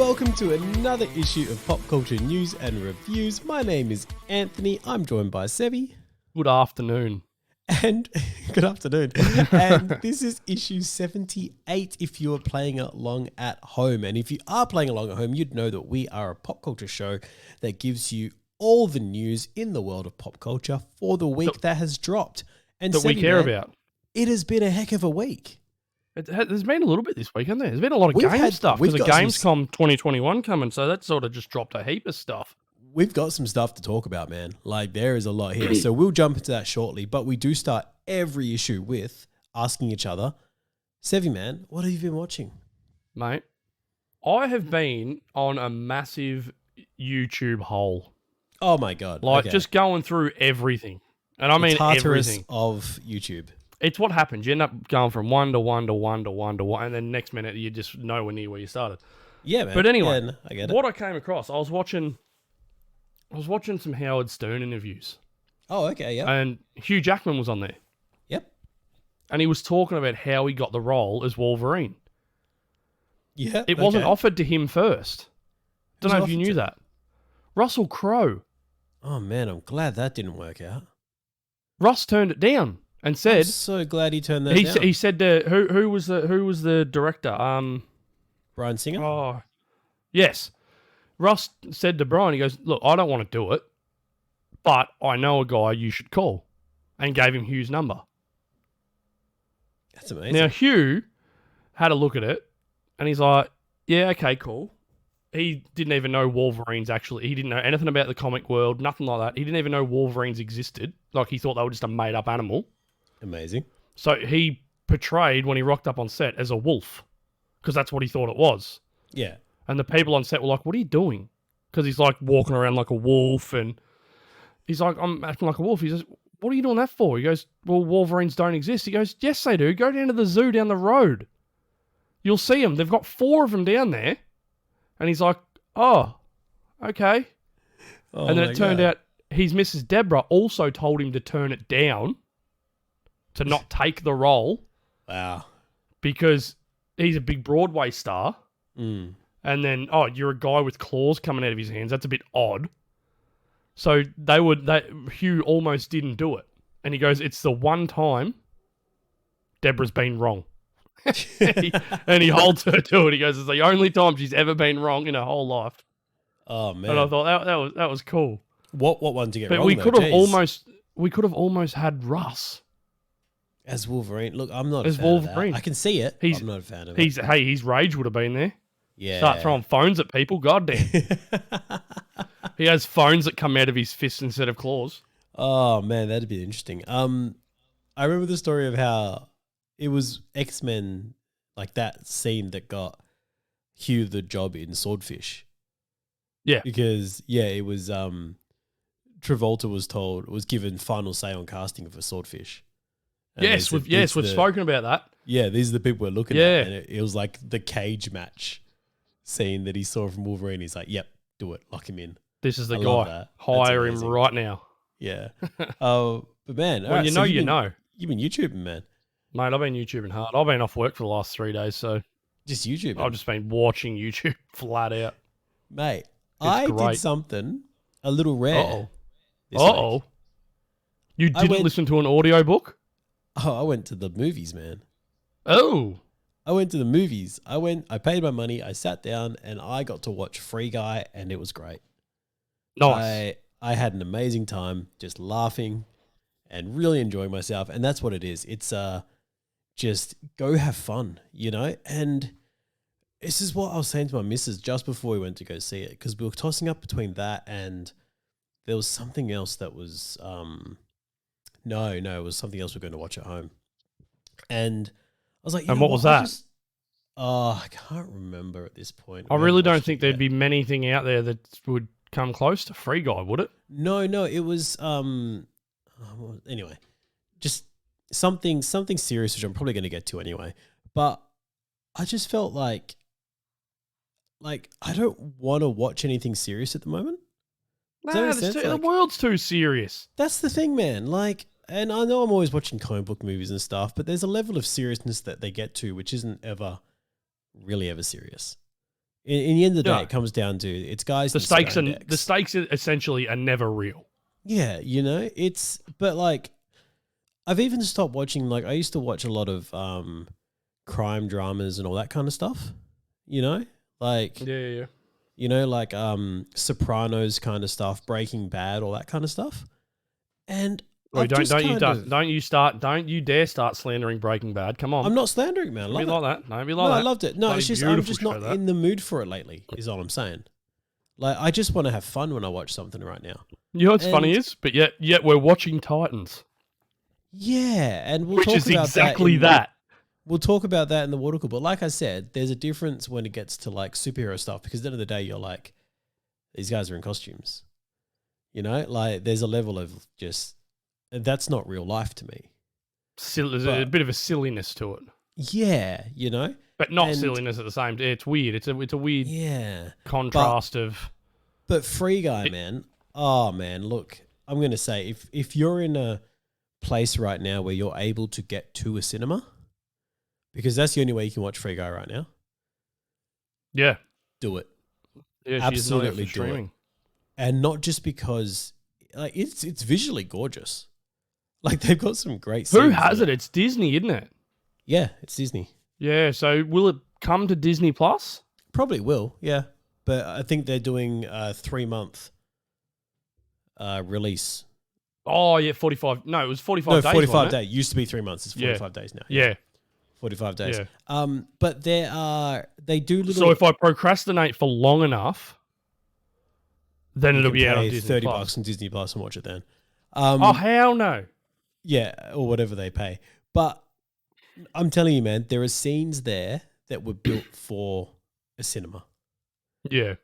welcome to another issue of Pop Culture News and Reviews. My name is Anthony. I'm joined by Sebi. Good afternoon. And good afternoon. And this is issue 78 if you are playing along at home. And if you are playing along at home, you'd know that we are a pop culture show that gives you all the news in the world of pop culture for the week that has dropped. And that we care about. It has been a heck of a week. There's been a little bit this week, hasn't there? There's been a lot of game stuff because the Gamescom 2021 coming, so that sort of just dropped a heap of stuff. We've got some stuff to talk about, man. Like, there is a lot here. So we'll jump into that shortly, but we do start every issue with asking each other, Sevi, man, what have you been watching? Mate, I have been on a massive YouTube hole. Oh, my God. Like, just going through everything. And I mean everything. Of YouTube. It's what happens. You end up going from one to one to one to one to one, and then next minute you're just nowhere near where you started. Yeah, man. But anyway, yeah, I get it. What I came across, I was watching some Howard Stern interviews. Oh, okay, yeah. And Hugh Jackman was on there. Yep. And he was talking about how he got the role as Wolverine. Yeah. It wasn't offered to him first. Don't know if you knew that. Russell Crowe. Oh, man, I'm glad that didn't work out. Russ turned it down and said... I'm so glad he turned that down. He said to... Who was the director? Bryan Singer? Oh, yes. Russ said to Brian, he goes, look, I don't want to do it, but I know a guy you should call, and gave him Hugh's number. That's amazing. Now, Hugh had a look at it, and he's like, yeah, okay, cool. He didn't even know Wolverines actually. He didn't know anything about the comic world, nothing like that. He didn't even know Wolverines existed. Like, he thought they were just a made-up animal. Amazing. So he portrayed, when he rocked up on set, as a wolf, because that's what he thought it was. Yeah. And the people on set were like, what are you doing? Because he's like walking around like a wolf, and he's like, I'm acting like a wolf. He says, what are you doing that for? He goes, well, Wolverines don't exist. He goes, yes, they do. Go down to the zoo down the road. You'll see them. They've got 4 of them down there. And he's like, oh, okay. Oh, and then it turned out his Mrs. Deborah also told him to turn it down, to not take the role. Wow. Because he's a big Broadway star. Mm. And then, you're a guy with claws coming out of his hands. That's a bit odd. So Hugh almost didn't do it. And he goes, it's the one time Deborah's been wrong. and he holds her to it. He goes, it's the only time she's ever been wrong in her whole life. Oh, man. And I thought that was cool. What one to get wrong, we could have almost had Russ as Wolverine. Look, I'm not a fan Wolverine. of that. I can see it. I'm not a fan of it. His rage would have been there. Yeah. Start throwing phones at people. Goddamn. He has phones that come out of his fists instead of claws. Oh, man, that'd be interesting. I remember the story of how it was X-Men, like that scene that got Hugh the job in Swordfish. Yeah. Because, it was Travolta was given final say on casting for Swordfish. And we've spoken about that. Yeah, these are the people we're looking at. And it was like the cage match scene that he saw from Wolverine. He's like, yep, do it. Lock him in. This is the guy. Hire him right now. Yeah. But man. Well, you know. You've been YouTubing, man. Mate, I've been YouTubing hard. I've been off work for the last 3 days, so... Just YouTubing? I've just been watching YouTube flat out. Mate, I did something a little rare. Uh-oh. You didn't listen to an audiobook? Oh, I went to the movies, man. Oh. I went to the movies. I paid my money, I sat down, and I got to watch Free Guy, and it was great. Nice. I had an amazing time just laughing and really enjoying myself, and that's what it is. It's just go have fun, you know? And this is what I was saying to my missus just before we went to go see it, because we were tossing up between that and there was something else that was no, it was something else we're going to watch at home. And I was like, and what was that? I can't remember at this point. I really don't think there'd be anything out there that would come close to Free Guy, would it? No, it was anyway, just something serious, which I'm probably going to get to anyway. But I just felt like I don't want to watch anything serious at the moment. The world's too serious. That's the thing, man. Like, and I know I'm always watching comic book movies and stuff, but there's a level of seriousness that they get to which isn't ever really ever serious. In the end of the day, No. it comes down to it's guys. The stakes essentially are never real. Yeah, but like, I've even stopped watching. Like, I used to watch a lot of crime dramas and all that kind of stuff. Like Yeah. Like Sopranos kind of stuff, Breaking Bad, all that kind of stuff. And Well, don't you dare start slandering Breaking Bad. Come on. I'm not slandering, man. Don't be like that. Don't be like No, that. I loved it. No, Bloody it's just I'm just beautiful not show, in the mood for it lately, is all I'm saying. Like, I just want to have fun when I watch something right now. You know what's funny is, but yet we're watching Titans. Yeah, and we'll Which talk is about exactly that. We'll talk about that in the water cool. But like I said, there's a difference when it gets to like superhero stuff, because at the end of the day, you're like, these guys are in costumes. Like, there's a level of just, that's not real life to me. There's a bit of a silliness to it. Yeah, But not silliness at the same time. It's weird. It's a weird contrast of. But Free Guy, man. Oh, man, look, I'm going to say, if you're in a place right now where you're able to get to a cinema, because that's the only way you can watch Free Guy right now. Yeah. Do it. Yeah, absolutely do it. And not just because, like, it's visually gorgeous. Like, they've got some great scenes. Who has it? It's Disney, isn't it? Yeah, it's Disney. Yeah, so will it come to Disney Plus? Probably will, yeah. But I think they're doing a 3-month release. Oh, yeah, 45. No, it was 45 days. No, 45 days. Used to be 3 months. It's 45 days now. Yeah. 45 days. Yeah. But they do little. So if I procrastinate for long enough, then it'll be out on Disney $30 on Disney Plus and watch it then. Oh, hell no. Yeah, or whatever they pay. But I'm telling you, man, there are scenes there that were built for a cinema. Yeah.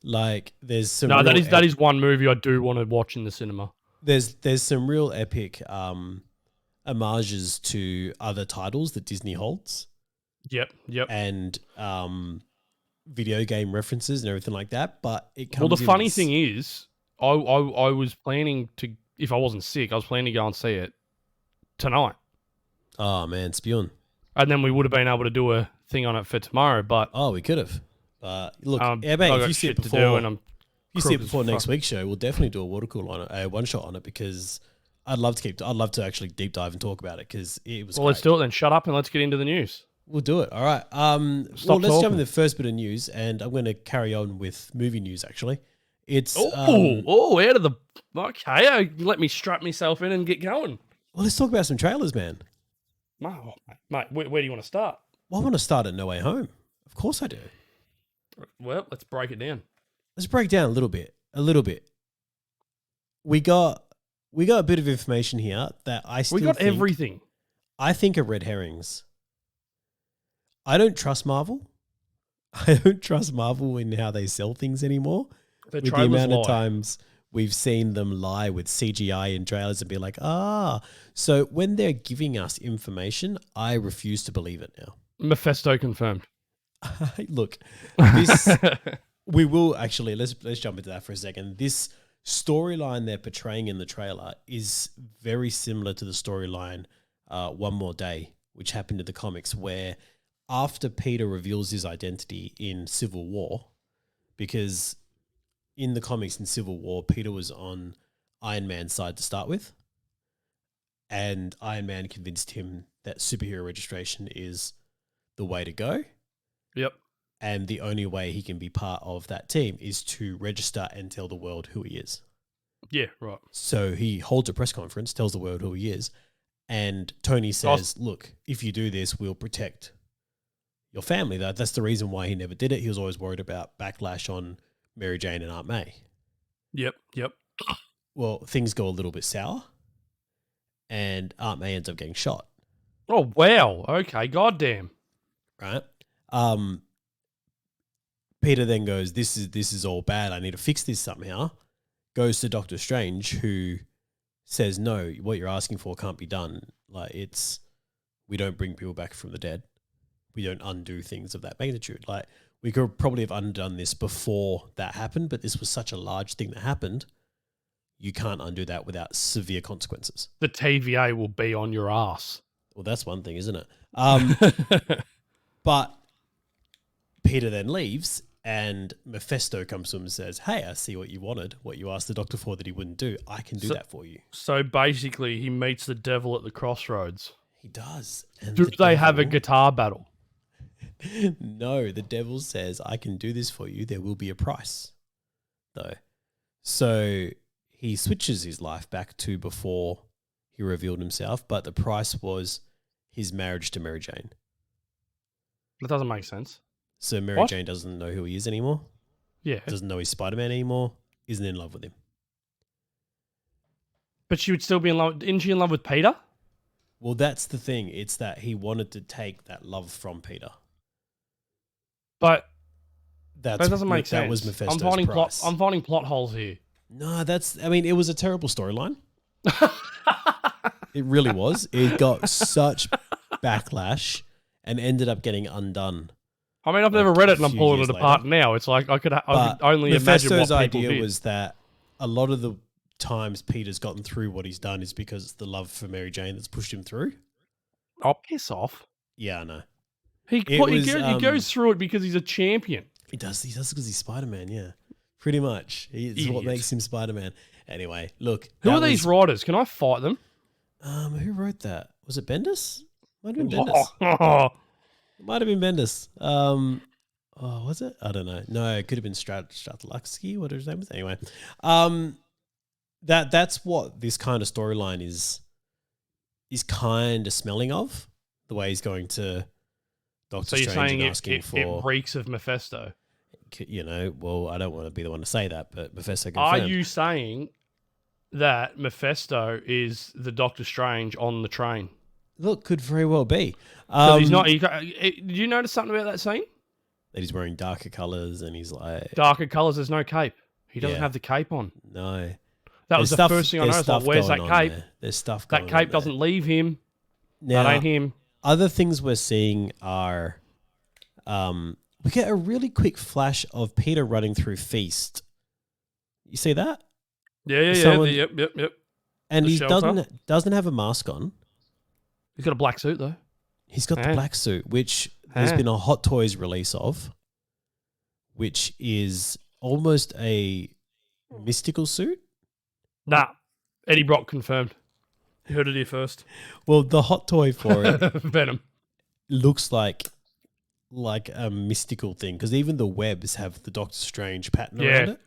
Like, there's some. No, that is one movie I do want to watch in the cinema. There's some real epic homages to other titles that Disney holds. Yep. And video game references and everything like that. But it comes. Well, the funny thing is, I was planning to, if I wasn't sick, I was planning to go and see it tonight. Oh man, spewing. And then we would have been able to do a thing on it for tomorrow, but we could have. Look, yeah, I mate, got if you see it before, next week's show, we'll definitely do a water cool on it, a one shot on it, because I'd love to actually deep dive and talk about it, because it was. Well, great. Let's do it then. Shut up and let's get into the news. We'll do it. All right. Let's jump into the first bit of news, and I'm going to carry on with movie news. Actually, it's out of the okay. Let me strap myself in and get going. Well, let's talk about some trailers, man. Oh, mate, where do you want to start? Well, I want to start at No Way Home. Of course I do. Well, let's break it down. Let's break down a little bit. We got a bit of information here that we got everything. I think are red herrings. I don't trust Marvel. I don't trust Marvel in how they sell things anymore. With the amount of times we've seen them lie with CGI in trailers and be like, So when they're giving us information, I refuse to believe it now. Mephisto confirmed. Look, this we will actually let's jump into that for a second. This storyline they're portraying in the trailer is very similar to the storyline One More Day, which happened in the comics, where after Peter reveals his identity in Civil War, because in the comics in Civil War, Peter was on Iron Man's side to start with, and Iron Man convinced him that superhero registration is the way to go. Yep. And the only way he can be part of that team is to register and tell the world who he is. Yeah, right. So he holds a press conference, tells the world who he is, and Tony says, look, if you do this, we'll protect your family. That's the reason why he never did it. He was always worried about backlash on Mary Jane and Aunt May. Yep. Well, things go a little bit sour, and Aunt May ends up getting shot. Oh, wow. Okay, goddamn. Right? Peter then goes, this is all bad. I need to fix this somehow. Goes to Doctor Strange, who says, no, what you're asking for can't be done. Like, we don't bring people back from the dead. We don't undo things of that magnitude. Like, we could probably have undone this before that happened, but this was such a large thing that happened. You can't undo that without severe consequences. The TVA will be on your ass. Well, that's one thing, isn't it? But Peter then leaves, And Mephisto comes to him and says, hey, I see what you wanted, what you asked the Doctor for that he wouldn't do. I can do that for you. So basically, he meets the devil at the crossroads. He does. And Do they have a guitar battle? No, the devil says, I can do this for you. There will be a price, though. So he switches his life back to before he revealed himself, but the price was his marriage to Mary Jane. That doesn't make sense. So Mary Jane doesn't know who he is anymore. Yeah. Doesn't know he's Spider-Man anymore. Isn't in love with him. But she would still be in love. Isn't she in love with Peter? Well, that's the thing. It's that he wanted to take that love from Peter. But that doesn't make sense. That was Mephisto's price. I'm finding plot holes here. No, it was a terrible storyline. It really was. It got such backlash and ended up getting undone. I mean, I've never read it and I'm pulling it apart now. It's like I could only imagine what people idea did. Was that a lot of the times Peter's gotten through what he's done is because it's the love for Mary Jane that's pushed him through. Oh, piss off. Yeah, I know. He goes through it because he's a champion. He does because he's Spider-Man, yeah. Pretty much. It's what makes him Spider-Man. Anyway, look. Who are these writers? Can I fight them? Who wrote that? Was it Bendis? Might have been Bendis. It might have been Bendis. Was it? I don't know. No, it could have been Strzelecki, whatever his name was. Anyway, that's what this kind of storyline is kind of smelling of. The way he's going to Doctor Strange and asking for... it reeks of Mephisto. You know, well, I don't want to be the one to say that, but Mephisto confirmed. Are you saying that Mephisto is the Doctor Strange on the train? Look, could very well be. He's not. Did you notice something about that scene? That he's wearing darker colours and he's like... Darker colours, there's no cape. He doesn't have the cape on. No. That was the first thing I noticed. Like, where's that cape? There's stuff going on. That cape doesn't leave him. Now, that ain't him. Other things we're seeing are... we get a really quick flash of Peter running through Feast. You see that? Yeah. Yep. And he doesn't have a mask on. He's got a black suit, though. He's got the black suit, which there's been a Hot Toys release of, which is almost a mystical suit. Nah. Eddie Brock confirmed. You heard it here first. Well, the hot toy for it Venom looks like a mystical thing because even the webs have the Doctor Strange pattern around it.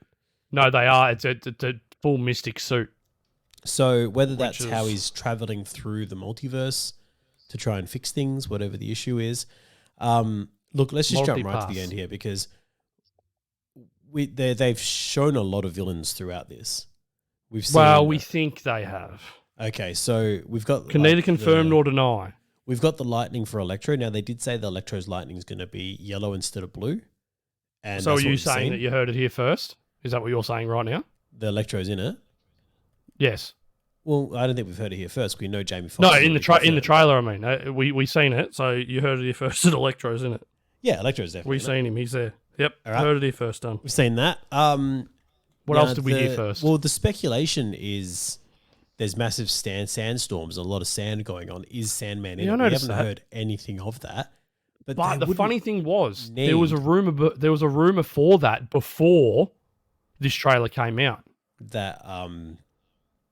No, they are. It's a full mystic suit. So whether that's how he's traveling through the multiverse to try and fix things, whatever the issue is. Look, let's just jump right to the end here because they've shown a lot of villains throughout this. We think they have. Okay, so we've got... Can neither confirm nor deny. We've got the lightning for Electro. Now, they did say the Electro's lightning is going to be yellow instead of blue. And so are you saying that you heard it here first? Is that what you're saying right now? The Electro's in it? Yes. Well, I don't think we've heard it here first. We know Jamie Foxx. No, in the trailer, I mean. We seen it, so you heard it here first that Electro's in it. Yeah, Electro's definitely We've seen him. He's there. Yep, all right. Heard it here first, done. We've seen that. What else did we hear first? Well, the speculation is there's massive sandstorms, a lot of sand going on. Is Sandman in it? We haven't heard anything of that. But the funny thing was, there was a rumor for that before this trailer came out. That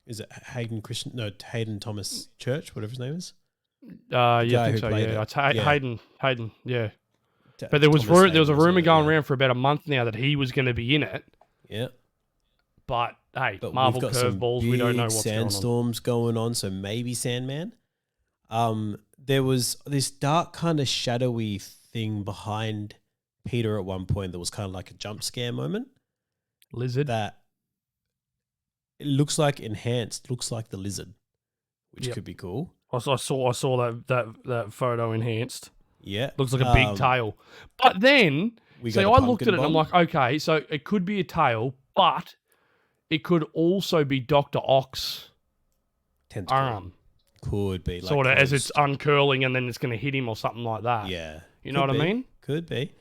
is it Hayden Thomas Church, whatever his name is. I think so. Yeah, it's Hayden. Yeah, but there was a rumor going around for about a month now that he was going to be in it. Yeah, but hey, Marvel curveballs. We don't know what's sandstorms going on, so maybe Sandman. There was this dark kind of shadowy thing behind Peter at one point that was kind of like a jump scare moment. Lizard that it looks like enhanced, looks like the lizard, which could be cool. I saw that photo enhanced. Yeah, looks like a big tail. But then, I looked at it and I'm like, okay, so it could be a tail, but it could also be Dr. Ock's arm. Could be. Sort of as it's uncurling and then it's going to hit him or something like that. Yeah. You know what I mean? Could be.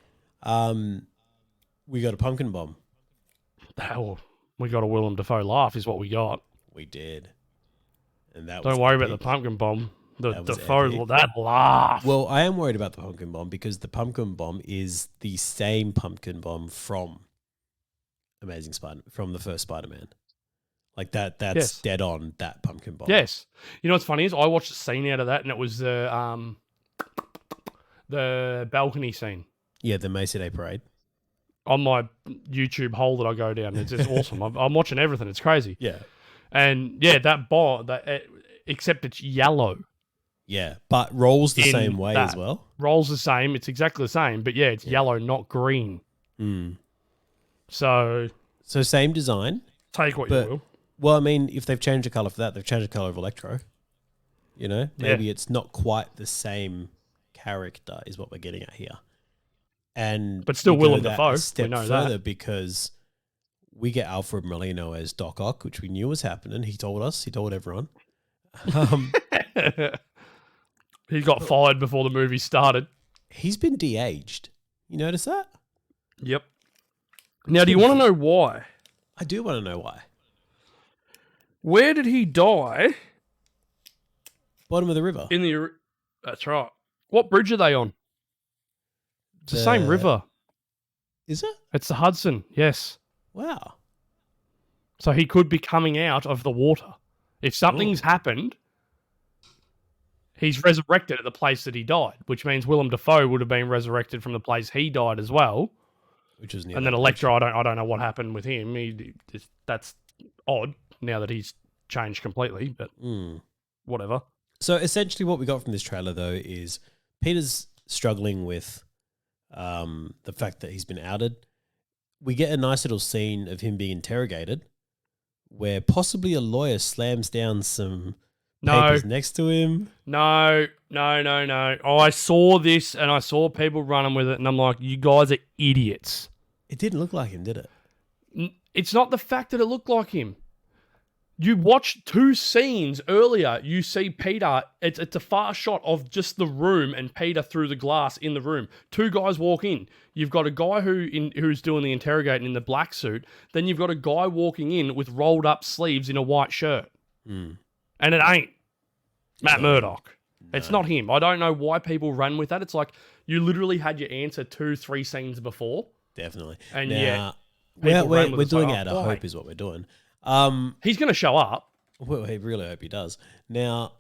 We got a pumpkin bomb. Hell, we got a Willem Dafoe laugh is what we got. We did. And that Don't worry about the pumpkin bomb. The That was Defoe, epic. that laugh. Well, I am worried about the pumpkin bomb because the pumpkin bomb is the same pumpkin bomb from from the first Spider-Man. Like that's Yes. dead on that pumpkin bomb. Yes. You know what's funny is I watched a scene out of that, and it was the balcony scene Yeah, the Macy Day Parade. on my YouTube hole that I go down. It's awesome. I'm watching everything. It's crazy. Yeah. And yeah, that bomb, except it's yellow. Yeah, but rolls the In same way as that. well. Rolls the same. It's exactly the same, but yeah, it's yellow, not green. Mm. So same design. take what But- you will. Well, I mean, if they've changed the color for that, they've changed the color of Electro. You know, maybe it's not quite the same character is what we're getting at here. And But still we go Willem that Dafoe, a we step know further that. because we get Alfred Molina as Doc Ock, which we knew was happening. He told us. He told everyone. He got fired before the movie started. He's been de-aged. You notice that? Yep. Now, do you want to know why? I do want to know why. Where did he die? Bottom of the river. That's right. What bridge are they on? It's the same river. Is it? It's the Hudson. Yes. Wow. So he could be coming out of the water. If something's happened, he's resurrected at the place that he died, which means Willem Dafoe would have been resurrected from the place he died as well. Which was near And then Electro, I don't know what happened with him. That's odd now that he's changed completely, but whatever. So essentially what we got from this trailer, though, is Peter's struggling with the fact that he's been outed. We get a nice little scene of him being interrogated where possibly a lawyer slams down some papers next to him. No. I saw this and I saw people running with it and I'm like, you guys are idiots. It didn't look like him, did it? It's not the fact that it looked like him. You watch two scenes earlier, you see Peter, it's a far shot of just the room and Peter through the glass in the room. Two guys walk in. You've got a guy who's doing the interrogating in the black suit. Then you've got a guy walking in with rolled up sleeves in a white shirt. And it ain't Matt Murdock. No. It's not him. I don't know why people run with that. It's like you literally had your answer 2-3 scenes before. Definitely. And now, we're doing it out of hope is what we're doing. He's going to show up. Well, I really hope he does. Now,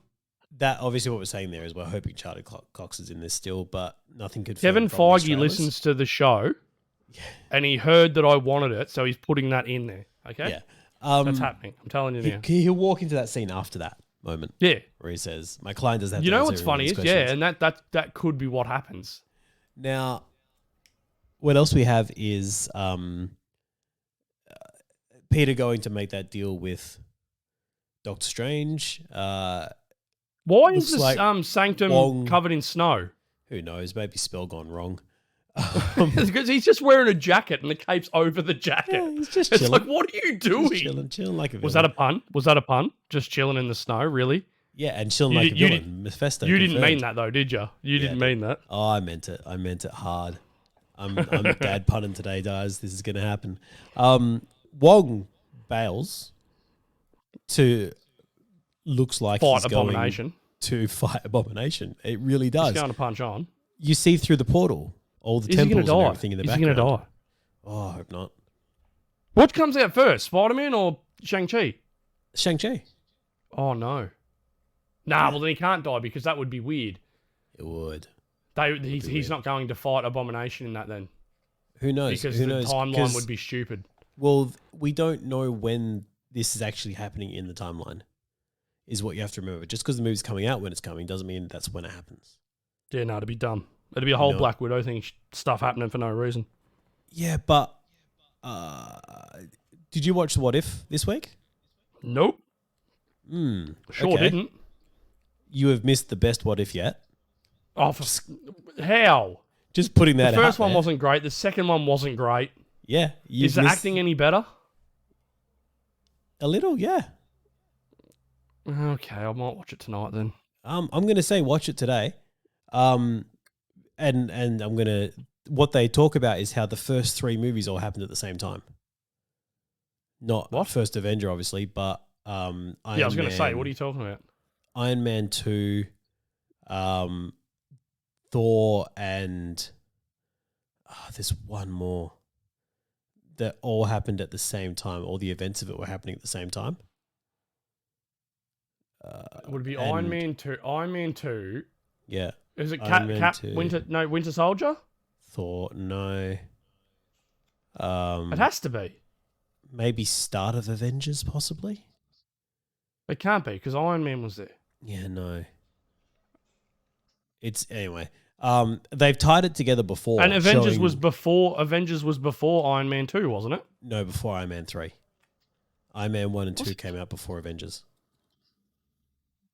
that obviously what we're saying there is we're hoping Charlie Cox is in this still, but nothing could. Kevin Feige listens to the show, and he heard that I wanted it, so he's putting that in there. Okay, yeah, that's happening. I'm telling you now. He'll walk into that scene after that moment. Yeah, where he says, "My client doesn't have." You to know answer what's any of funny these is questions." and that could be what happens. Now, what else we have is Peter going to make that deal with Doctor Strange. Why is this like sanctum covered in snow? Who knows? Maybe spell gone wrong. Because he's just wearing a jacket and the cape's over the jacket. Yeah, he's just it's chilling. like, what are you doing? Just chilling like a villain. Was that a pun? Was that a pun? Just chilling in the snow, really? Yeah, and chilling like a villain. Mephisto. You didn't mean that though, did you? You didn't mean that. Oh, I meant it. I meant it hard. I'm dad punning today, guys. This is going to happen. Wong bails to looks like Fight he's Abomination. going to fight Abomination. It really does. He's going to punch on. You see through the portal all the temples and everything in the background. Is he going to die? Oh, I hope not. What comes out first, Spider-Man or Shang-Chi? Shang-Chi. Oh, no. Nah, well, then he can't die because that would be weird. It would. He's not going to fight Abomination in that then. Who knows? Because Who the knows? timeline would be stupid. Well, we don't know when this is actually happening in the timeline, is what you have to remember. Just because the movie's coming out when it's coming doesn't mean that's when it happens. Yeah, no, it'd be dumb. It'd be a whole Black Widow thing, stuff happening for no reason. Yeah, but did you watch What If this week? Nope. Sure didn't. You have missed the best What If yet. Oh, how? Just putting that out. The first one there. wasn't great. The second one wasn't great. Yeah. Is the acting any better? A little, yeah. Okay, I might watch it tonight then. I'm going to say watch it today. And I'm going to... What they talk about is how the first 3 movies all happened at the same time. Not what? First Avenger, obviously, but... I was going to say, what are you talking about? Iron Man 2, Thor and there's one more that all happened at the same time. All the events of it were happening at the same time. Would it be Iron Man 2? Iron Man 2. Yeah. Is it Iron Man Cap 2. Winter Soldier? Thor, no. It has to be. Maybe start of Avengers, possibly? It can't be, because Iron Man was there. Yeah, no. It's anyway. They've tied it together before. And Avengers was before Iron Man 2, wasn't it? No, before Iron Man 3. Iron Man 1 and 2 came out before Avengers.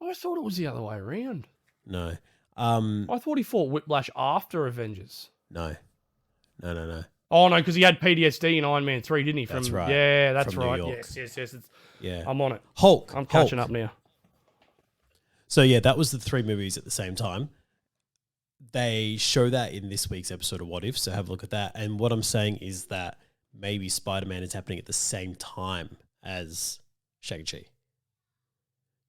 I thought it was the other way around. No. I thought he fought Whiplash after Avengers. No. No. Oh, no, because he had PTSD in Iron Man 3, didn't he? That's right. Yeah, that's From New right. York. Yes. Yeah. I'm on it. I'm catching up now. So, yeah, that was the 3 movies at the same time. They show that in this week's episode of What If, so have a look at that. And what I'm saying is that maybe Spider-Man is happening at the same time as Shang-Chi.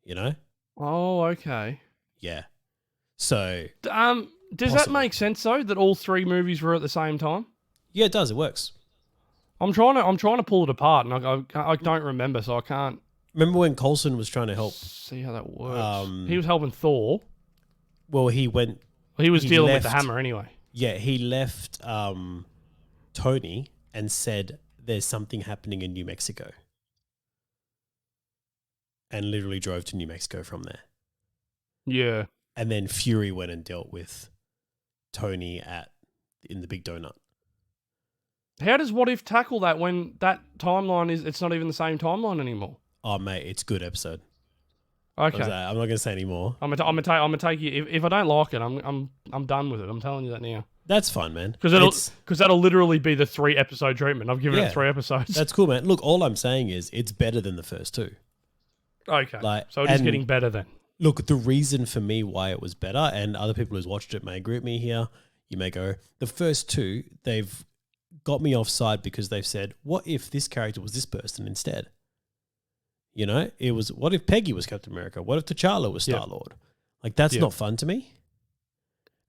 You know? Oh, okay. Yeah. So... does that make sense, though, that all 3 movies were at the same time? Yeah, it does. It works. I'm trying to pull it apart, and I don't remember, so I can't... Remember when Coulson was trying to help... See how that works. He was helping Thor. Well, he went... He was dealing with the hammer anyway. Yeah, he left Tony and said there's something happening in New Mexico. And literally drove to New Mexico from there. Yeah. And then Fury went and dealt with Tony in the Big Donut. How does What If tackle that when that timeline it's not even the same timeline anymore? Oh, mate, it's a good episode. Okay. I'm not going to say any more. I'm gonna take you. If I don't like it, I'm done with it. I'm telling you that now. That's fine, man. Because that'll literally be the 3-episode treatment. I've given it 3 episodes. That's cool, man. Look, all I'm saying is it's better than the first 2. Okay. So it is getting better then. Look, the reason for me why it was better, and other people who's watched it may agree with me here, you may go, the first 2, they've got me offside because they've said, what if this character was this person instead? You know, it was, what if Peggy was Captain America? What if T'Challa was Star-Lord? Like, that's not fun to me.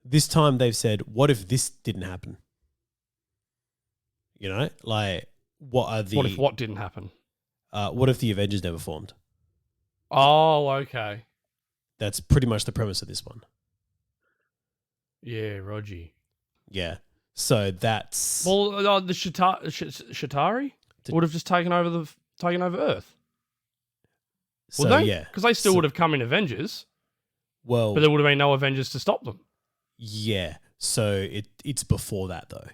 This time they've said, what if this didn't happen? You know, like, what if what didn't happen? What if the Avengers never formed? Oh, okay. That's pretty much the premise of this one. Yeah, Roger. Yeah. So that's... Well, the Shatari would have just taken over Earth. So, Would they? yeah. Because they still would have come in Avengers. Well... But there would have been no Avengers to stop them. Yeah. So it's before that, though.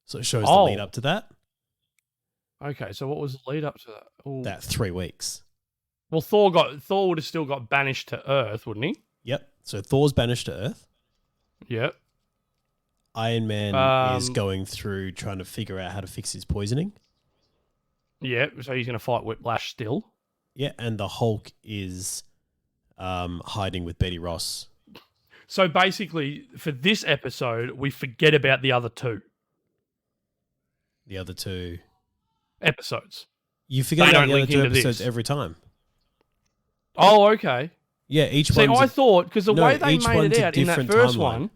So it shows the lead up to that. Okay, so what was the lead up to that? Ooh. That 3 weeks. Well, Thor would have still got banished to Earth, wouldn't he? Yep. So Thor's banished to Earth. Yep. Iron Man is going through trying to figure out how to fix his poisoning. Yeah, so he's going to fight Whiplash still. Yeah, and the Hulk is hiding with Betty Ross. So basically, for this episode, we forget about the other 2. The other 2 episodes. You forget about the other 2 episodes every time. Oh, okay. Yeah, each one. See, I thought, because the way they made it out in that first timeline. one,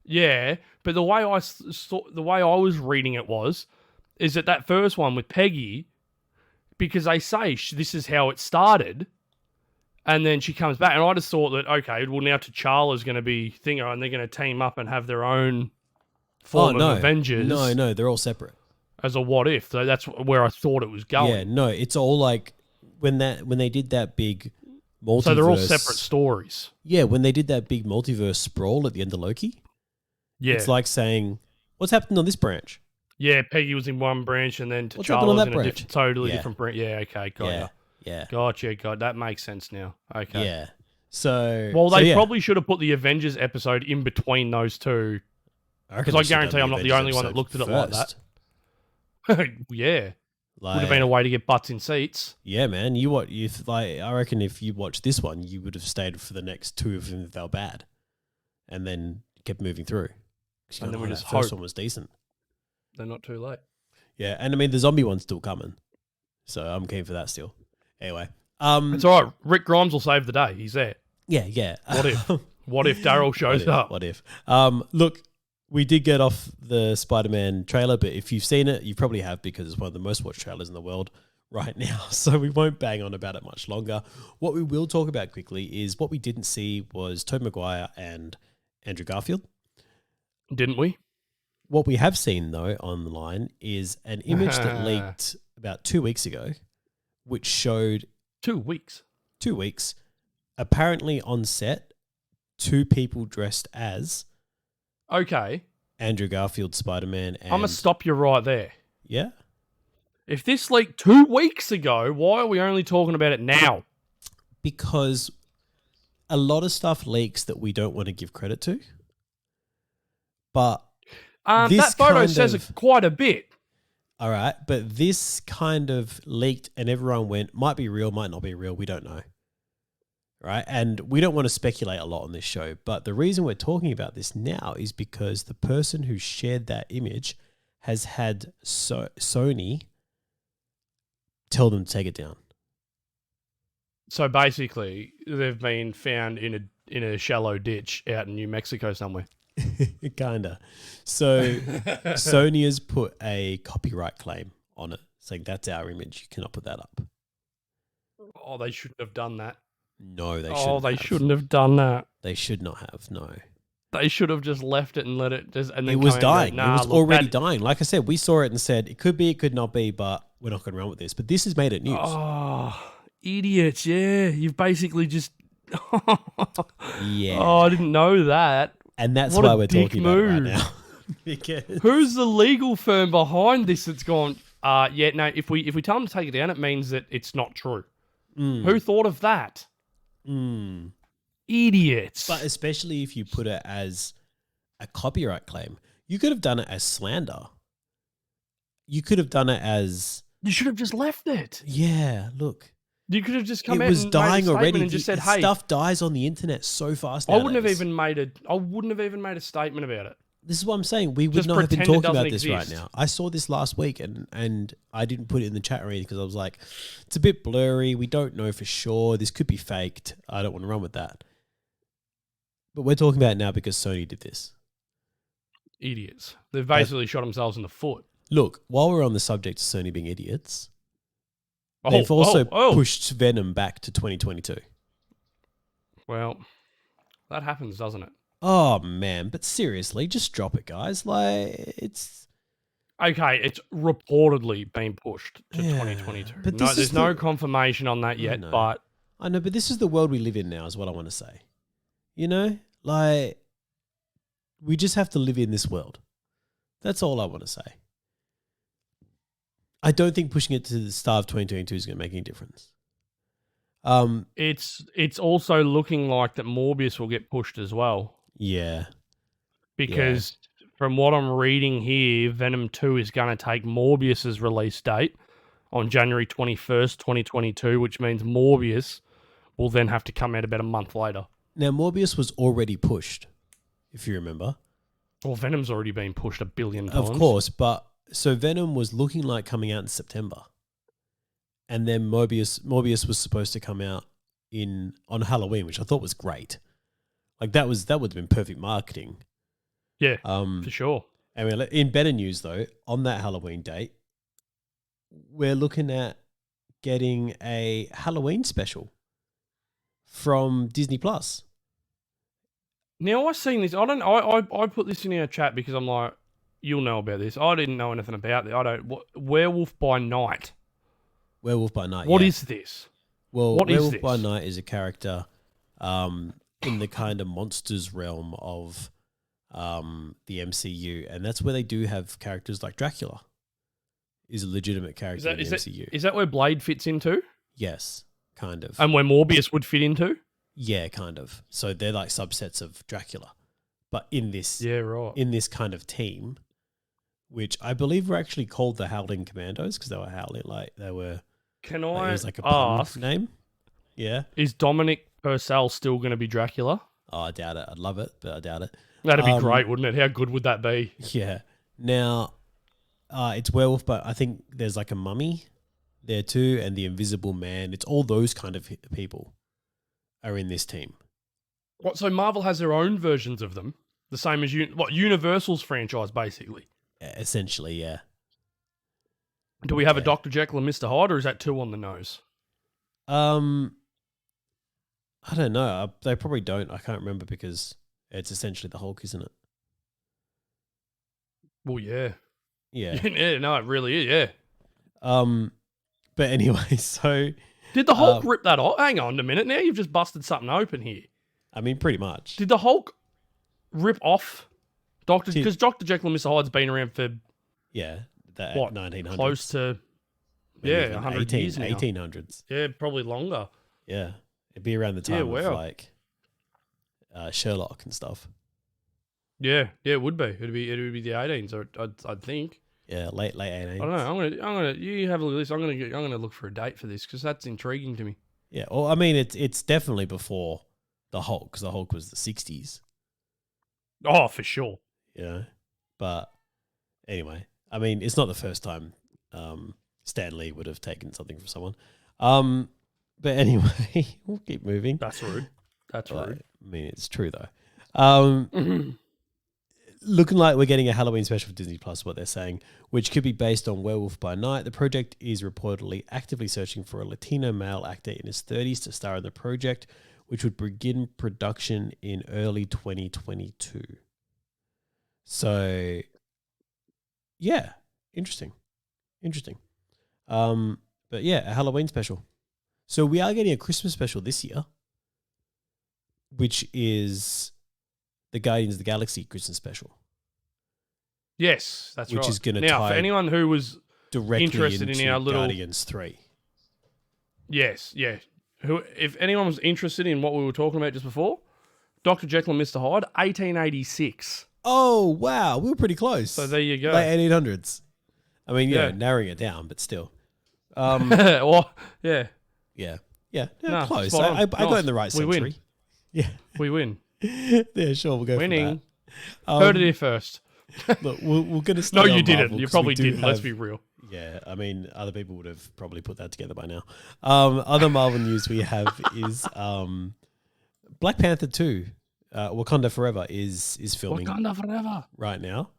yeah, but the way I was reading it is that first one with Peggy, because they say this is how it started, and then she comes back, and I just thought that, okay, well, now T'Challa's going to be Thinger, and they're going to team up and have their own form of Avengers. No, they're all separate. As a what if. So that's where I thought it was going. Yeah, no, it's all like when they did that big multiverse. So they're all separate stories. Yeah, when they did that big multiverse sprawl at the end of Loki. Yeah. It's like saying, what's happened on this branch? Yeah, Peggy was in one branch and then T'Challa was in a totally different branch. Yeah, okay, got ya. Yeah. Gotcha, that makes sense now. Okay. Yeah. So... Well, they probably should have put the Avengers episode in between those 2. Because I guarantee I'm not the only one that looked at it like that. Yeah. Would have been a way to get butts in seats. Yeah, man. I reckon if you watched this one, you would have stayed for the next 2 of them if they were bad. And then kept moving through. And then we just first one was decent. They're not too late. Yeah, and I mean the zombie one's still coming. So I'm keen for that still. Anyway. It's alright. Rick Grimes will save the day. He's there. Yeah. What if? What if Daryl shows up? What if? Look, we did get off the Spider-Man trailer, but if you've seen it, you probably have because it's one of the most watched trailers in the world right now. So we won't bang on about it much longer. What we will talk about quickly is what we didn't see was Tobey Maguire and Andrew Garfield. Didn't we? What we have seen, though, online is an image that leaked about 2 weeks ago, which showed 2 weeks. 2 weeks, apparently on set, 2 people dressed as Andrew Garfield Spider-Man. And I'm going to stop you right there. Yeah? If this leaked 2 weeks ago, why are we only talking about it now? Because a lot of stuff leaks that we don't want to give credit to. But that photo says it quite a bit. All right, but this kind of leaked and everyone went, might be real, might not be real, we don't know. Right? And we don't want to speculate a lot on this show, but the reason we're talking about this now is because the person who shared that image has had Sony tell them to take it down. So basically, they've been found in a shallow ditch out in New Mexico somewhere. Kinda. So Sony has put a copyright claim on it, saying that's our image. You cannot put that up. Oh, they shouldn't have done that. No, they shouldn't. Oh, they shouldn't have done that. They should not have. No, they should have just left it and let it just. And then it was dying. Nah, it was already dying. Like I said, we saw it and said it could be, it could not be, but we're not going to run with this. But this has made it news. Oh, idiots! Yeah, you've basically just. Yeah. Oh, I didn't know that. And that's why we're talking about it right now. Because who's the legal firm behind this that's gone, yeah, no, if we tell them to take it down, it means that it's not true. Who thought of that? Idiots. But especially if you put it as a copyright claim. You could have done it as slander. You could have done it as... You should have just left it. Yeah, look. You could have just come out and made a statement already and just said, "Hey, stuff dies on the internet so fast." I wouldn't have even made a statement about it. This is what I'm saying. We would just not have been pretend talking about exist. this right now. I saw this last week and I didn't put it in the chat or anything because I was like, it's a bit blurry. We don't know for sure. This could be faked. I don't want to run with that. But we're talking about it now because Sony did this. Idiots. They've basically shot themselves in the foot. Look, while we're on the subject of Sony being idiots, they've also pushed Venom back to 2022. Well, that happens, doesn't it? Oh, man. But seriously, just drop it, guys. Like, it's... Okay, it's reportedly been pushed to 2022. But there's no confirmation on that yet, but... I know, but this is the world we live in now is what I want to say. You know? Like, we just have to live in this world. That's all I want to say. I don't think pushing it to the start of 2022 is going to make any difference. It's also looking like that Morbius will get pushed as well. Yeah. Because from what I'm reading here, Venom 2 is going to take Morbius's release date on January 21st, 2022, which means Morbius will then have to come out about a month later. Now, Morbius was already pushed, if you remember. Well, Venom's already been pushed a billion times. Of course, but so Venom was looking like coming out in September. And then Morbius was supposed to come out on Halloween, which I thought was great. Like that would have been perfect marketing. Yeah, for sure. Anyway, in better news though, on that Halloween date, we're looking at getting a Halloween special from Disney Plus. Now I've seen this. I put this in our chat because I'm like, you'll know about this. I didn't know anything about it. Werewolf by Night. Werewolf by Night. What is this? Well, Werewolf by Night is a character in the kind of monsters realm of the MCU, and that's where they do have characters like Dracula. Is a legitimate character in the MCU. Is that where Blade fits into? Yes, kind of. And where Morbius would fit into? Yeah, kind of. So they're like subsets of Dracula, but in this in this kind of team, which I believe were actually called the Howling Commandos because they were howling like they were. Can I it was like a pun name? Yeah. Is Dominic Purcell still going to be Dracula? Oh, I doubt it. I'd love it, but I doubt it. That'd be great, wouldn't it? How good would that be? Yeah. Now, it's werewolf, but I think there's like a mummy there too, and the Invisible Man. It's all those kind of people are in this team. What? So Marvel has their own versions of them, the same as Universal's franchise, basically. Essentially, yeah. Do we have a Dr. Jekyll and Mr. Hyde, or is that too on the nose? I don't know. They probably don't. I can't remember because it's essentially the Hulk, isn't it? Well, yeah. Yeah. Yeah, no, it really is, yeah. But anyway, so... Did the Hulk rip that off? Hang on a minute. Now you've just busted something open here. I mean, pretty much. Did the Hulk rip off Doctor... Because Dr. Jekyll and Mr. Hyde's been around for... Yeah. What? 1900s. Close to... Maybe yeah, 100 years now. 1800s. Yeah, probably longer. Yeah. It'd be around the time of like Sherlock and stuff. Yeah, it would be. It'd be the 18s, I'd think. Yeah, late 1800s. I don't know. I'm gonna. You have a look at this. I'm gonna look for a date for this because that's intriguing to me. Yeah. Well, I mean, it's definitely before the Hulk because the Hulk was the 60s. Oh, for sure. Yeah. But anyway, I mean, it's not the first time Stan Lee would have taken something from someone. But anyway, we'll keep moving. That's rude. That's rude. I mean, it's true though. Looking like we're getting a Halloween special for Disney Plus, what they're saying, which could be based on Werewolf by Night. The project is reportedly actively searching for a Latino male actor in his 30s to star in the project, which would begin production in early 2022. So, yeah, interesting. But yeah, a Halloween special. So we are getting a Christmas special this year, which is the Guardians of the Galaxy Christmas special. Yes, that's right. Which is going to now tie for anyone who was directly interested into in our little Guardians 3. Yes, yeah. If anyone was interested in what we were talking about just before, Dr. Jekyll and Mr. Hyde, 1886. Oh, wow. We were pretty close. So there you go. Late 1800s. I mean, yeah, narrowing it down, but still. Well, yeah. Yeah, Nah, close. spot on. I got in the right century. We win. Yeah. We win. Yeah, sure, we'll go Winning. for that. Heard it here first. Look, we're going to No, start you on didn't. Marvel You 'cause probably we do didn't. Let's have- be real. Yeah, I mean, other people would have probably put that together by now. Other Marvel news we have is Black Panther 2, Wakanda Forever, is filming Wakanda Forever. right now.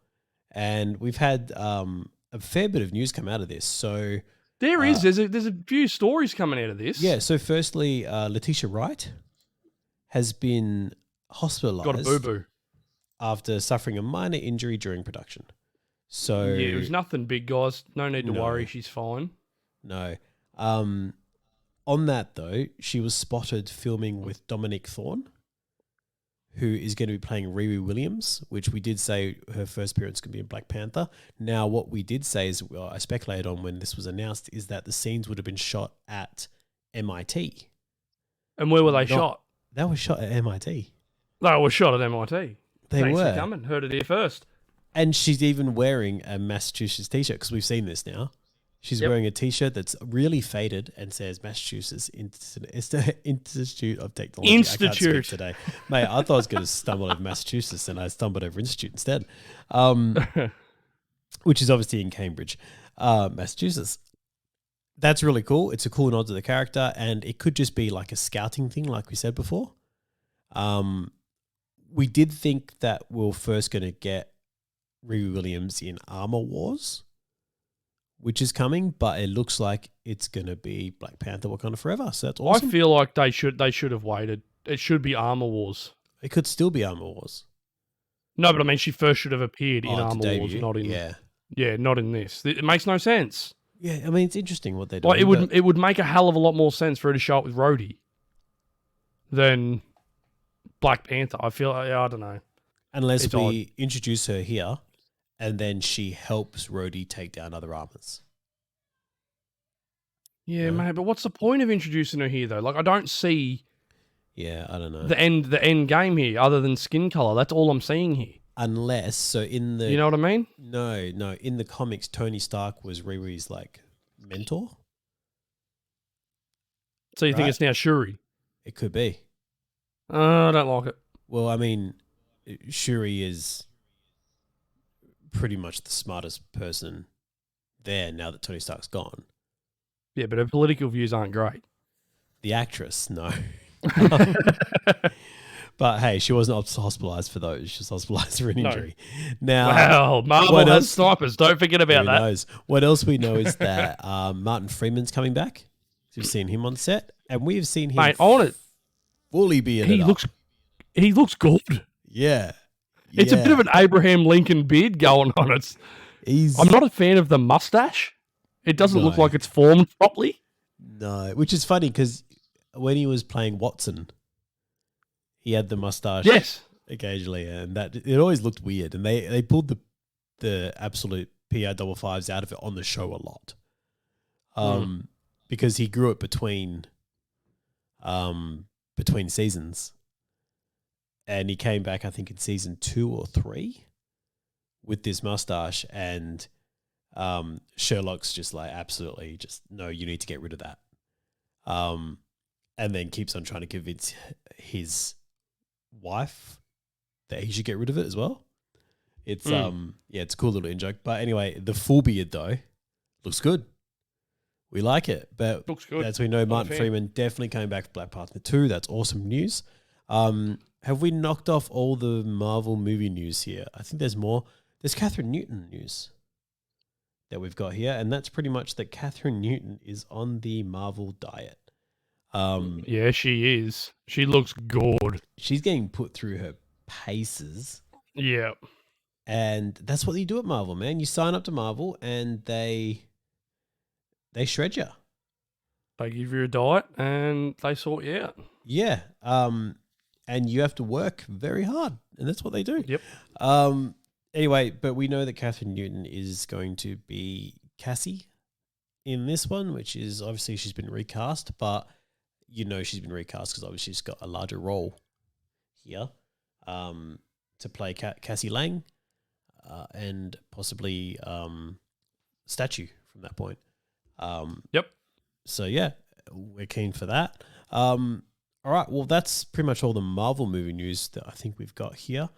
And we've had a fair bit of news come out of this. So There's a few stories coming out of this. yeah, so firstly, Letitia Wright has been hospitalized. Got a boo-boo. After suffering a minor injury during production. So Yeah, it was nothing big, guys. No need to No. worry. She's fine. No. On that though, she was spotted filming with Dominic Thorne, who is going to be playing Riri Williams, which we did say her first appearance could be in Black Panther. Now, what we did say is, I speculated on when this was announced, is that the scenes would have been shot at MIT. And where were they shot? They were shot at MIT. They were shot at MIT. They Thanks were. for coming. Heard it here first. And she's even wearing a Massachusetts t-shirt because we've seen this now. She's wearing a t-shirt that's really faded and says Massachusetts Institute of Technology. I can't speak today. Mate, I thought I was going to stumble over Massachusetts and I stumbled over Institute instead, which is obviously in Cambridge, Massachusetts. That's really cool. It's a cool nod to the character and it could just be like a scouting thing like we said before. We did think that we're first going to get Riri Williams in Armor Wars, which is coming, but it looks like it's going to be Black Panther Wakanda Forever. So that's awesome. I feel like they should have waited. It should be Armor Wars. It could still be Armor Wars. No, but I mean, she first should have appeared in Armor Wars, not in not in this. It makes no sense. Yeah, I mean, it's interesting what they're doing. Like, it would make a hell of a lot more sense for her to show up with Rhodey than Black Panther. I feel like, I don't know. Unless we introduce her here and then she helps Rhodey take down other armors. Yeah, mate, but what's the point of introducing her here, though? Like, I don't see... Yeah, I don't know. The end game here, other than skin color. That's all I'm seeing here. Unless, so in the... You know what I mean? No. In the comics, Tony Stark was Riri's, like, mentor. So you think it's now Shuri? It could be. I don't like it. Well, I mean, Shuri is pretty much the smartest person there now that Tony Stark's gone. Yeah, but her political views aren't great. The actress, no. But hey, she wasn't hospitalized for those. She was hospitalized for an No. injury. Now, Wow, Marvel what has else? snipers. Don't forget about Who that. knows? What else we know is that Martin Freeman's coming back. We've seen him on set, and we've seen him Mate, I want it. fully bearded He up. looks good. Yeah. It's a bit of an Abraham Lincoln beard going on. I'm not a fan of the mustache. It doesn't look No. like it's formed properly. No, which is funny because when he was playing Watson, he had the mustache Yes. occasionally, and that it always looked weird. And they pulled the absolute PR55s out of it on the show a lot, because he grew it between seasons, and he came back I think in season 2 or 3 with this mustache, and Sherlock's just like, absolutely, just no, you need to get rid of that. And then keeps on trying to convince his wife that he should get rid of it as well. It's it's a cool little in joke. But anyway, the full beard though looks good. We like it. But Looks good. as we know, Martin Freeman definitely coming back for Black Panther 2. That's awesome news. Have we knocked off all the Marvel movie news here? I think there's more. There's Kathryn Newton news that we've got here, and that's pretty much that Kathryn Newton is on the Marvel diet. Yeah, she is. She looks good. She's getting put through her paces, Yeah. and that's what you do at Marvel, man. You sign up to Marvel, and they shred you. They give you a diet and they sort you out. Yeah. And you have to work very hard, and that's what they do. Yep. Anyway, but we know that Kathryn Newton is going to be Cassie in this one, which is obviously she's been recast, but she's been recast because obviously she's got a larger role here to play Cassie Lang and possibly Statue from that point. Yep. So yeah, we're keen for that. All right, well that's pretty much all the Marvel movie news that I think we've got here.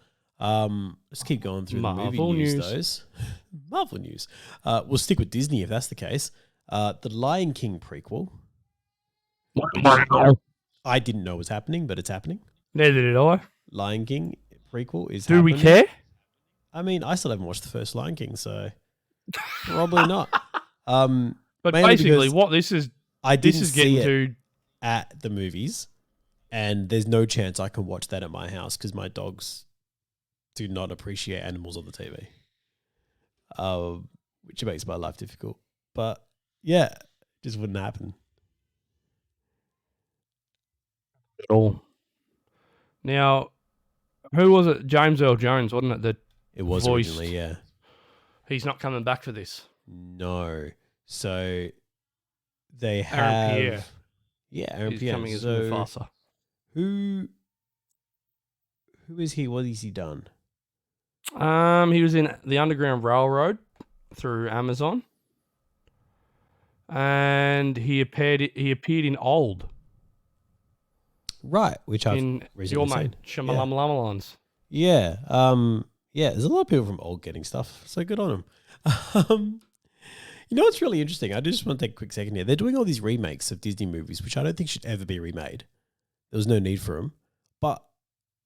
Let's keep going through the movie news. Those Marvel news. We'll stick with Disney if that's the case. The Lion King prequel. I didn't know was happening, but it's happening. Neither did I. Lion King prequel is Do happening. we care? I mean, I still haven't watched the first Lion King, so probably not. But mainly basically, because what this is getting getting to at the movies, and there's no chance I can watch that at my house because my dogs do not appreciate animals on the TV, which makes my life difficult. But yeah, just wouldn't happen. at all. Now, who was it? James Earl Jones, wasn't it? That It was voiced- originally, yeah. he's not coming back for this. No. So they Aaron have... Pierre Aaron is Pierre. coming as So Mufasa. who is he? What has he done? He was in the Underground Railroad through Amazon, and he appeared in Old Right, which I've in recently your mate seen. Shyamalan. Yeah. Yeah, there's a lot of people from Old getting stuff, so good on them. You know what's really interesting? I just want to take a quick second here. They're doing all these remakes of Disney movies, which I don't think should ever be remade. There was no need for them. But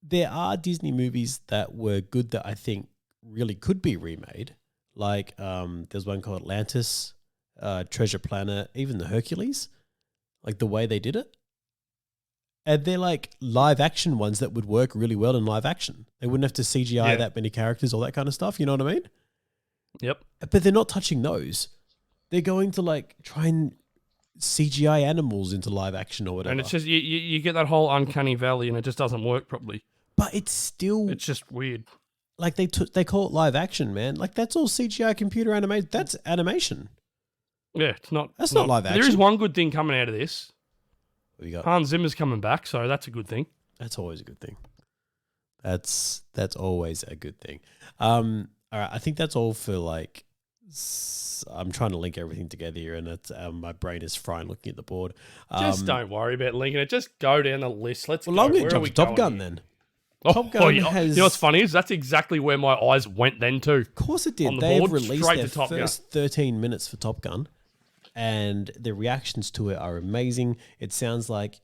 there are Disney movies that were good that I think really could be remade. Like there's one called Atlantis, Treasure Planet, even the Hercules. Like the way they did it. And they're like live action ones that would work really well in live action. They wouldn't have to CGI that many characters, all that kind of stuff. You know what I mean? Yep. But they're not touching those. They're going to like try and CGI animals into live action or whatever. And it's just you get that whole uncanny valley, and it just doesn't work properly. But it's still It's just weird. like they call it live action, man. Like that's all CGI computer animation. That's animation. Yeah, it's not. That's not live There is action. one good thing coming out of this. What you got? Hans Zimmer's coming back, so that's a good thing. That's always a good thing. That's always a good thing. All right, I think that's all for like. I'm trying to link everything together here, and it's my brain is frying looking at the board. Just don't worry about linking it. Just go down the list. Let's Well, go. I'm going Where to are jump we to Top going Gun here? then. Oh, Top Gun yeah. has. You know what's funny is that's exactly where my eyes went then too. Of course it did. On the They've board, released straight their to Top Gun. first 13 minutes for Top Gun, and the reactions to it are amazing. It sounds like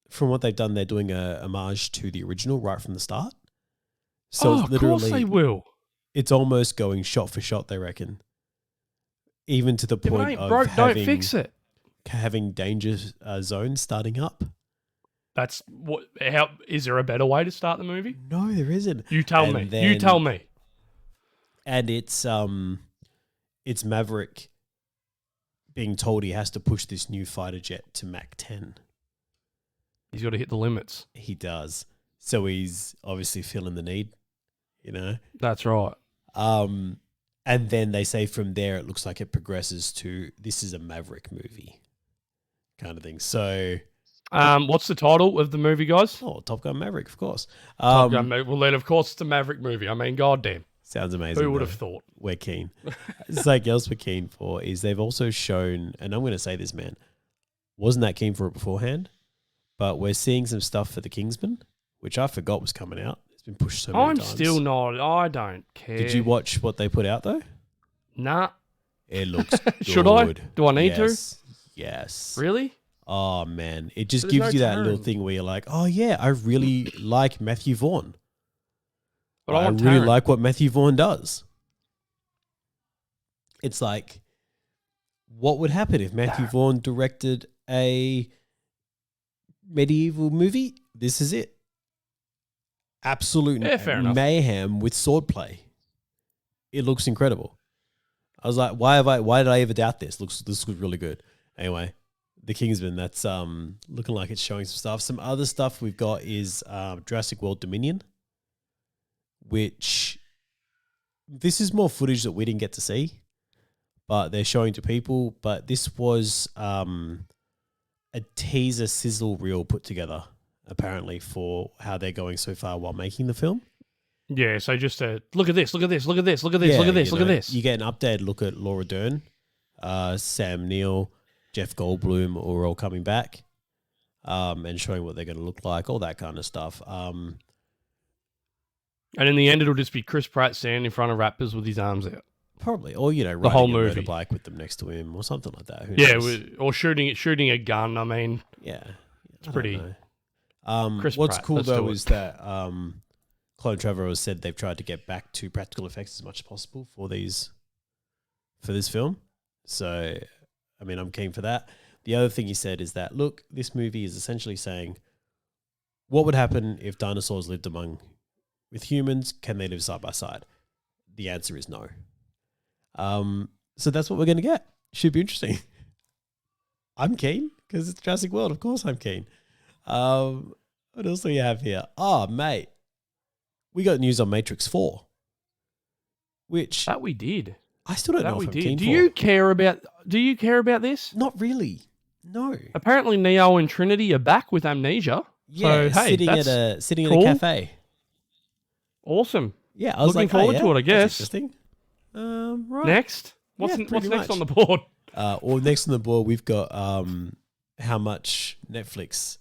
from what they've done, they're doing a homage to the original right from the start. So Oh, it's of course they will. It's almost going shot for shot, they reckon. Even to the If it point ain't of broke, don't fix it. having danger zones starting up. That's what. How is there a better way to start the movie? No, there isn't. You tell me. You tell me. And it's Maverick being told he has to push this new fighter jet to Mach 10. He's got to hit the limits. He does. So he's obviously feeling the need, you know? That's right. And then they say from there, it looks like it progresses to this is a Maverick movie kind of thing. So, what's the title of the movie, guys? oh, Top Gun Maverick, of course. Top Gun Maverick. Well, then, of course, it's a Maverick movie. I mean, goddamn. Sounds amazing. Who would have thought? We're keen. Something else we're keen for is they've also shown, and I'm going to say this, man, wasn't that keen for it beforehand, but we're seeing some stuff for the Kingsman, which I forgot was coming out. It's been pushed so many times. I'm still not. I don't care. Did you watch what they put out, though? Nah. It looks good. Should I? Do I need to? Yes. Really? Oh, man. It just gives you that little thing where you're like, oh, yeah, I really like Matthew Vaughn. But I really like what Matthew Vaughn does. It's like, what would happen if Matthew Vaughn directed a medieval movie? This is it. Absolute mayhem with swordplay. It looks incredible. I was like, why did I ever doubt this? This looks really good. Anyway, the Kingsman, that's looking like it's showing some stuff. Some other stuff we've got is Jurassic World Dominion, which this is more footage that we didn't get to see, but they're showing to people. But this was a teaser sizzle reel put together, apparently, for how they're going so far while making the film. Yeah, so just look at this, look at this, look at this, look at this, look at this, look at this. You get an updated look at Laura Dern, Sam Neill, Jeff Goldblum, are all coming back, and showing what they're going to look like, all that kind of stuff. And in the end, it'll just be Chris Pratt standing in front of rappers with his arms out. Probably. Or, riding the whole a movie motorbike with them next to him or something like that. Who knows? Or shooting a gun. I mean, yeah. It's pretty... What's Pratt, cool, though, is that Clone Trevorrow has said they've tried to get back to practical effects as much as possible for this film. So, I mean, I'm keen for that. The other thing he said is that, look, this movie is essentially saying, what would happen if dinosaurs lived with humans? Can they live side by side? The answer is no. So that's what we're going to get. Should be interesting. I'm keen because it's Jurassic World. Of course I'm keen. What else do we have here? Oh, mate. We got news on Matrix 4. Which... That we did. I still don't know if I'm keen for. Do you care about this? Not really. No. Apparently Neo and Trinity are back with amnesia. Yeah, so, hey, sitting in a cafe. Awesome. Yeah, I was looking forward to it, I guess. Interesting. Right. Next? What's next on the board? Next on the board, we've got how much Netflix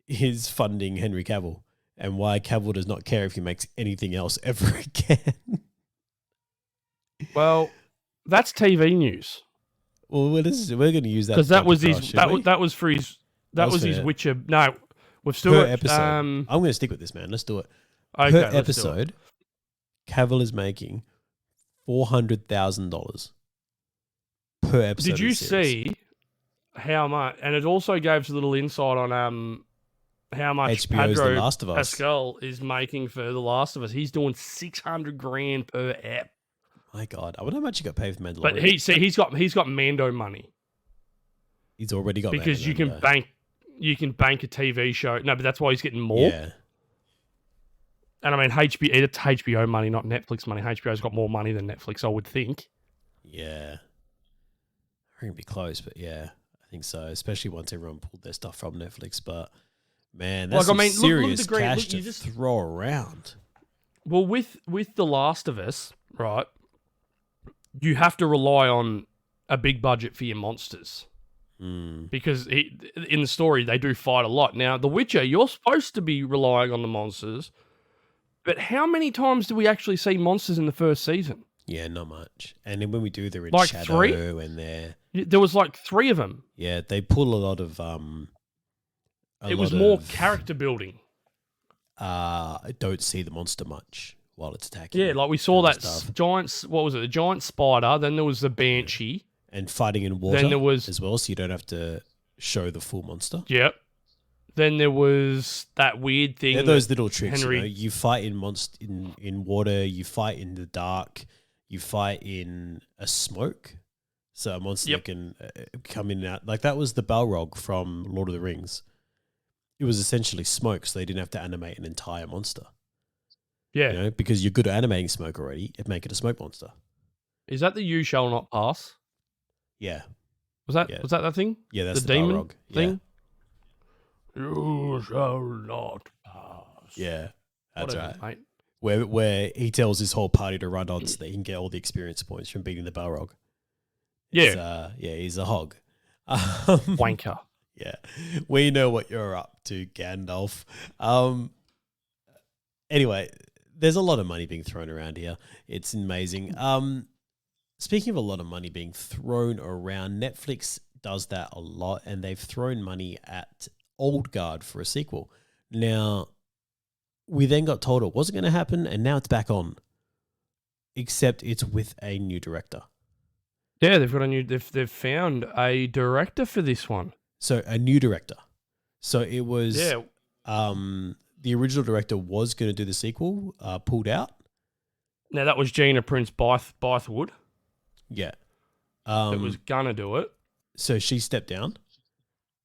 is funding Henry Cavill and why Cavill does not care if he makes anything else ever again. Well, that's TV news. Well, we're going to use that because that was his. That was for his. That was his Witcher. No, we've still per episode. I'm going to stick with this, man. Let's do it. Okay, per episode, Cavill is making $400,000 per episode. Did you see how much? And it also gave us a little insight on how much HBO's The Last of Us. Pascal is making for The Last of Us. He's doing $600,000 per ep. My God, I wonder how much he got paid for Mandalorian. But he's got Mando money. He's already got because Mando, you can bank a TV show. No, but that's why he's getting more. Yeah. And I mean, it's HBO money, not Netflix money. HBO's got more money than Netflix, I would think. Yeah. I think it'd be close, but yeah, I think so. Especially once everyone pulled their stuff from Netflix. But man, that's serious cash to throw around. Well, with The Last of Us, right, you have to rely on a big budget for your monsters. Because in the story, they do fight a lot. Now, The Witcher, you're supposed to be relying on the monsters. But how many times do we actually see monsters in the first season? Yeah, not much. And then when we do, they're in like shadow 3? And they're... There was like 3 of them. Yeah, they pull a lot of it was more character building. I don't see the monster much while it's attacking. Yeah, like we saw that stuff. giant. What was it? The giant spider. Then there was the banshee. And fighting in water Then there was as well, so you don't have to show the full monster. Yep. Then there was that weird thing. They're those little tricks, Henry, you know. You fight in water, you fight in the dark, you fight in a smoke. So a monster can come in and out. Like that was the Balrog from Lord of the Rings. It was essentially smoke, so they didn't have to animate an entire monster. Yeah. You know, because you're good at animating smoke already, it'd make it a smoke monster. Is that the You Shall Not Pass? Yeah. Was that that thing? Yeah, that's the demon Balrog thing. Yeah. You shall not pass. Yeah, that's Whatever, right. Mate. Where he tells his whole party to run on so that he can get all the experience points from beating the Balrog. Yeah. He's a hog. Wanker. Yeah. We know what you're up to, Gandalf. Anyway, there's a lot of money being thrown around here. It's amazing. Speaking of a lot of money being thrown around, Netflix does that a lot, and they've thrown money at Old Guard for a sequel. Now, we then got told it wasn't going to happen, and now it's back on. Except it's with a new director. Yeah, they've found a director for this one. So a new director. So it was the original director was going to do the sequel, pulled out. Now that was Gina Prince Bythewood. Yeah. That was gonna do it. So she stepped down,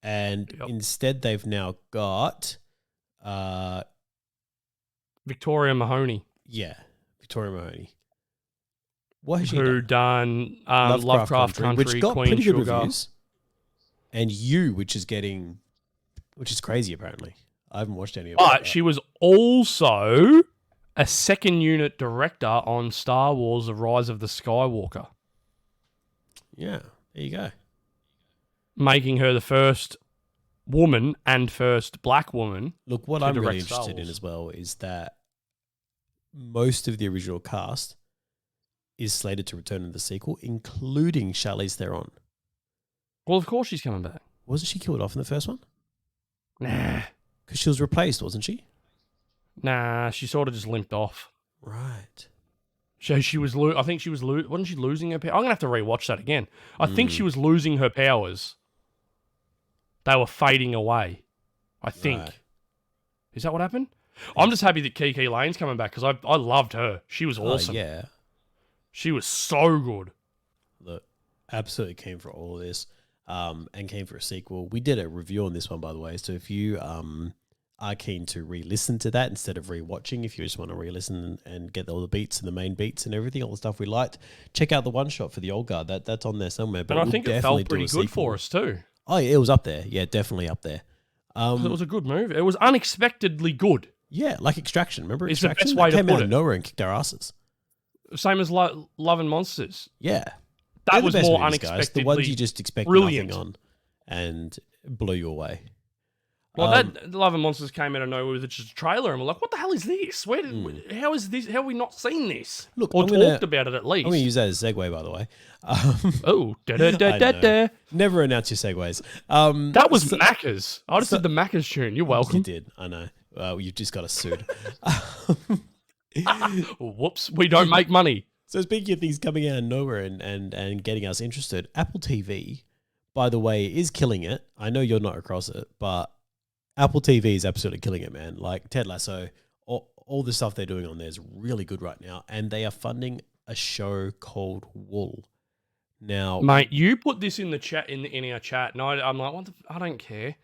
and instead they've now got Victoria Mahoney. Yeah, Victoria Mahoney. What has she who done? Lovecraft Country, which got Queen pretty good Sugar. reviews, and which is crazy apparently. I haven't watched any of it. But she was also a second unit director on Star Wars: The Rise of the Skywalker. Yeah, there you go. Making her the first woman and first black woman. Look, what I'm really interested in as well is that most of the original cast is slated to return in the sequel, including Charlize Theron. Well, of course she's coming back. Wasn't she killed off in the first one? Nah. Because she was replaced, wasn't she? Nah, she sort of just limped off. Right. So she was, I think she was, wasn't she losing her powers? I'm going to have to rewatch that again. I think she was losing her powers. They were fading away, I think. Right. Is that what happened? I'm just happy that Kiki Lane's coming back because I loved her. She was awesome. Yeah. She was so good. Look, absolutely keen for all of this and keen for a sequel. We did a review on this one, by the way. So if you are keen to re-listen to that instead of re-watching, if you just want to re-listen and get all the beats and the main beats and everything, all the stuff we liked, check out the one shot for the Old Guard. That's on there somewhere. But I think it felt pretty good for us too. Oh, yeah, it was up there. Yeah, definitely up there. It was a good move. It was unexpectedly good. Yeah, like Extraction. Remember It's the Extraction? best way to came put out it. of nowhere and kicked our asses. Same as Love and Monsters. Yeah. That They're was the best more movies, guys. unexpectedly The ones you just expect brilliant. nothing on and blow you away. Well, that Love and Monsters came out of nowhere with just a trailer, and we're like, "What the hell is this? How is this? How have we not seen this? Look, or talked about it at least?" I'm going to use that as a segue, by the way. Oh, da-da-da-da-da. Never announce your segues. That was Macca's. I just did the Macca's tune. You're welcome. You did, I know. You've just got us sued. Whoops, we don't make money. So speaking of things coming out of nowhere and getting us interested, Apple TV, by the way, is killing it. I know you're not across it, but Apple TV is absolutely killing it, man. Like Ted Lasso, all the stuff they're doing on there is really good right now. And they are funding a show called Wool. Now, Mate, you put this in the chat in our chat, and I'm like, what I don't care.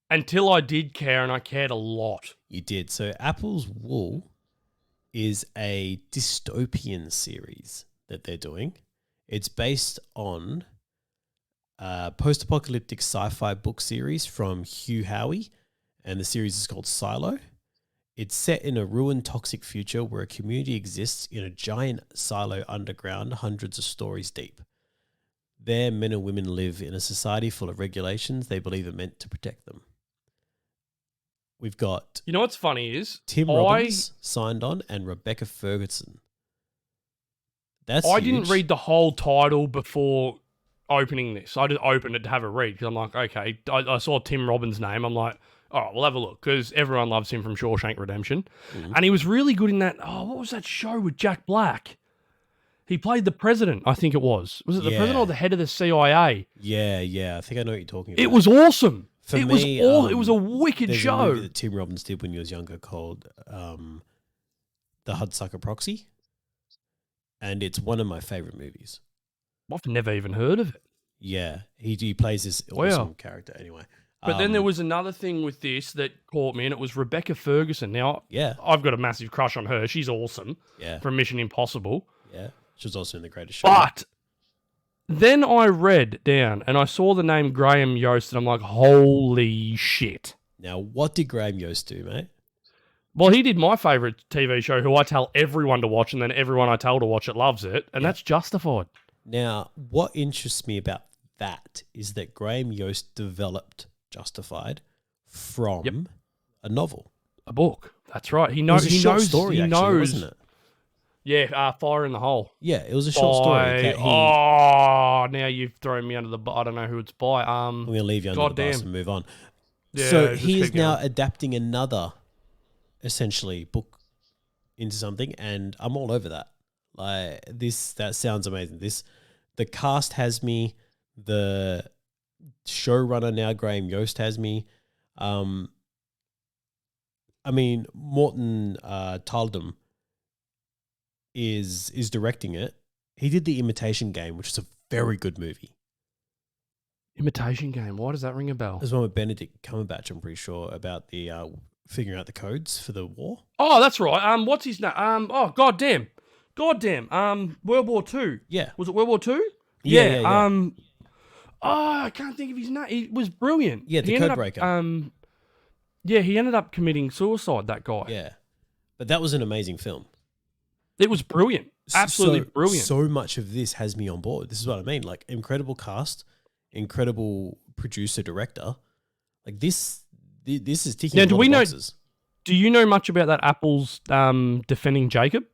Until I did care, and I cared a lot. You did. So Apple's Wool is a dystopian series that they're doing. It's based on a post-apocalyptic sci-fi book series from Hugh Howey, and the series is called Silo. It's set in a ruined, toxic future where a community exists in a giant silo underground, hundreds of stories deep. There, men and women live in a society full of regulations they believe are meant to protect them. We've got... You know what's funny is... Tim Robbins signed on and Rebecca Ferguson. That's I huge. didn't read the whole title before opening this. I just opened it to have a read because I'm like, okay. I saw Tim Robbins' name. I'm like, all right, we'll have a look because everyone loves him from Shawshank Redemption. And he was really good in that. Oh, what was that show with Jack Black? He played the president, I think it was. Was it the president or the head of the CIA? Yeah. I think I know what you're talking about. It was awesome. For it me, it was a wicked there's show. a movie that Tim Robbins did when he was younger called The Hudsucker Proxy. And it's one of my favorite movies. I've never even heard of it. Yeah, he plays this awesome character anyway. But then there was another thing with this that caught me, and it was Rebecca Ferguson. Now, I've got a massive crush on her. She's awesome from Mission Impossible. Yeah, she was also in The Greatest Show. But then I read down, and I saw the name Graham Yost, and I'm like, holy shit. Now, what did Graham Yost do, mate? Well, he did my favourite TV show, who I tell everyone to watch, and then everyone I tell to watch it loves it, and that's Justified. Now, what interests me about that is that Graham Yost developed Justified from a novel. A book. That's right. He knows. It was a short story, actually, wasn't it? Yeah, Fire in the Hole. Yeah, it was a short story. Now you've thrown me under the bus. I don't know who it's by. I'm going to leave you under the bus and move on. Yeah, so he is now adapting another, essentially, book into something, and I'm all over that. Like that sounds amazing. The cast has me. The showrunner now, Graham Yost, has me. I mean, Morton Taldum is directing it. He did The Imitation Game, which is a very good movie. Imitation Game. Why does that ring a bell? There's one with Benedict Cumberbatch, I'm pretty sure, about the figuring out the codes for the war. Oh, that's right. What's his name? Goddamn. World War II. Yeah. Was it World War II? Yeah. I can't think of his name. He was brilliant. Yeah, the Codebreaker. He ended up committing suicide, that guy. Yeah. But that was an amazing film. It was brilliant. Absolutely brilliant. So much of this has me on board. This is what I mean. Like, incredible cast, incredible producer, director. Like, this is ticking a lot of boxes. Do you know much about that Apple's defending Jacob?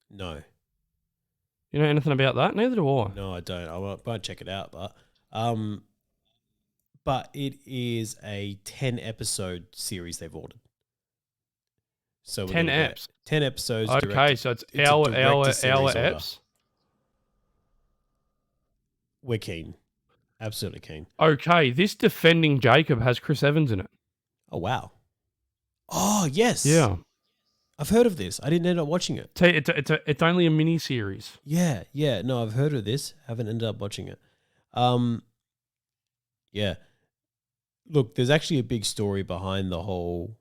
No. You know anything about that? Neither do I. No, I don't. I might check it out, but it is a 10-episode series they've ordered. So 10 eps. 10 episodes. Okay, so it's our eps. We're keen. Absolutely keen. Okay, this Defending Jacob has Chris Evans in it. Oh, wow. Oh, yes. Yeah. I've heard of this. I didn't end up watching it. It's only a mini series. Yeah. No, I've heard of this. Haven't ended up watching it. Yeah. Look, there's actually a big story behind the whole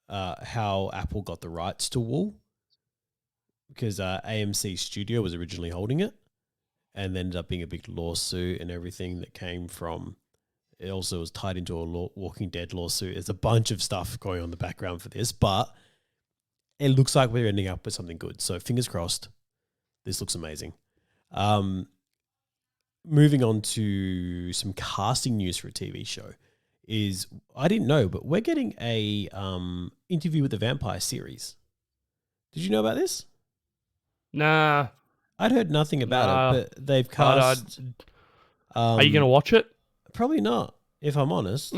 how Apple got the rights to Wool, because AMC Studio was originally holding it, and ended up being a big lawsuit and everything that came from. It also was tied into a Walking Dead lawsuit. There's a bunch of stuff going on in the background for this, but it looks like we're ending up with something good. So fingers crossed. This looks amazing. Moving on to some casting news for a TV show is, I didn't know, but we're getting a Interview with the Vampire series. Did you know about this? Nah. I'd heard nothing about it, but they've cast... are you going to watch it? Probably not, if I'm honest.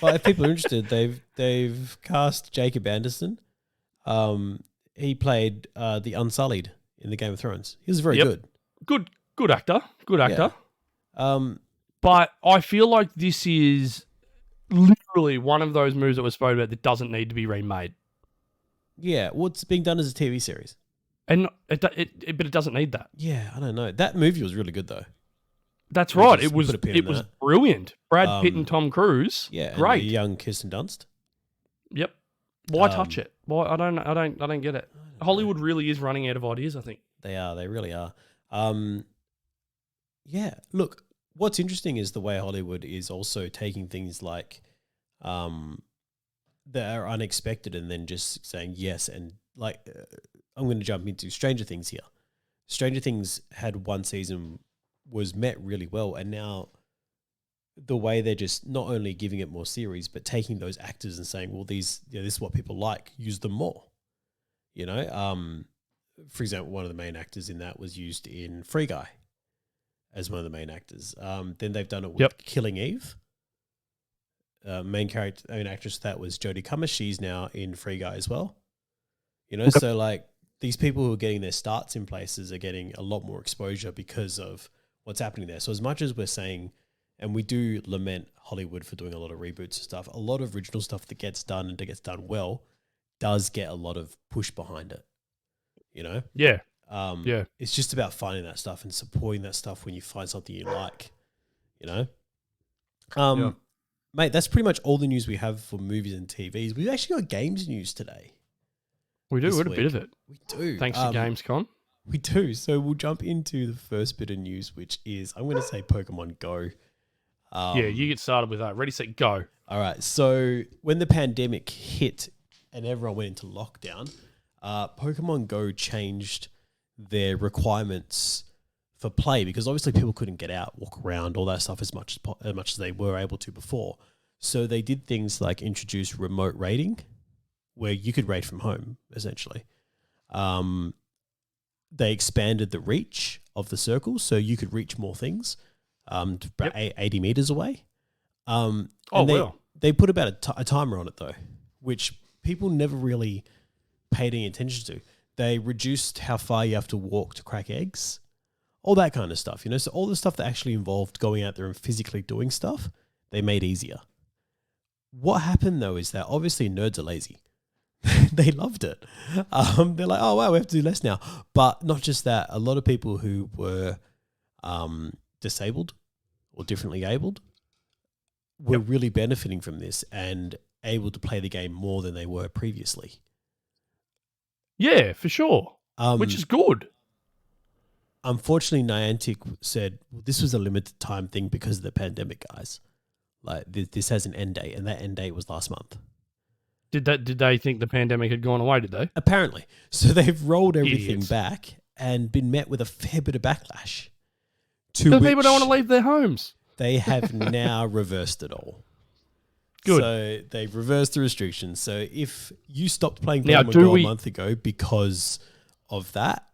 But if people are interested, they've cast Jacob Anderson. He played the Unsullied in the Game of Thrones. He was very good. Good actor. Good actor. Yeah. But I feel like this is literally one of those movies that was spoken about that doesn't need to be remade. Yeah, well, it's being done as a TV series. And but it doesn't need that. Yeah, I don't know. That movie was really good, though. That's right. It was brilliant. Brad Pitt and Tom Cruise. Yeah, great. And young Kirsten Dunst. Yep. Why touch it? Why I don't get it. Hollywood really is running out of ideas, I think. They are. They really are. Yeah. Look, what's interesting is the way Hollywood is also taking things like that are unexpected and then just saying yes. And like, I'm going to jump into Stranger Things here. Stranger Things had one season, was met really well, and now the way they're just not only giving it more series, but taking those actors and saying, well, this is what people like, use them more. You know, for example, one of the main actors in that was used in Free Guy. as one of the main actors. Then they've done it with Yep. Killing Eve. Main actress that was Jodie Comer. She's now in Free Guy as well. You know, so like these people who are getting their starts in places are getting a lot more exposure because of what's happening there. So as much as we're saying, and we do lament Hollywood for doing a lot of reboots and stuff, a lot of original stuff that gets done and that gets done well does get a lot of push behind it. You know? Yeah. It's just about finding that stuff and supporting that stuff when you find something you like, you know? Mate, that's pretty much all the news we have for movies and TVs. We've actually got games news today. We do. We've got a bit of it. We do. Thanks to Gamescom. We do. So we'll jump into the first bit of news, which is, I'm going to say Pokemon Go. Yeah, you get started with that. Ready, set, go. All right. So when the pandemic hit and everyone went into lockdown, Pokemon Go changed their requirements for play because obviously people couldn't get out, walk around, all that stuff as much as they were able to before. So they did things like introduce remote raiding, where you could raid from home, essentially. They expanded the reach of the circle, so you could reach more things, about 80 meters away. They put about a timer on it, though, which people never really paid any attention to. They reduced how far you have to walk to crack eggs, all that kind of stuff, you know? So all the stuff that actually involved going out there and physically doing stuff, they made easier. What happened, though, is that obviously nerds are lazy. They loved it. They're like, oh, wow, we have to do less now. But not just that. A lot of people who were disabled or differently abled were really benefiting from this and able to play the game more than they were previously. Yeah, for sure. Which is good. Unfortunately, Niantic said, well, this was a limited time thing because of the pandemic, guys. Like, this has an end date, and that end date was last month. Did they think the pandemic had gone away, did they? Apparently. So they've rolled everything back and been met with a fair bit of backlash. Because people don't want to leave their homes. They have now reversed it all. Good. So they've reversed the restrictions. So if you stopped playing Pokemon Go a month ago because of that,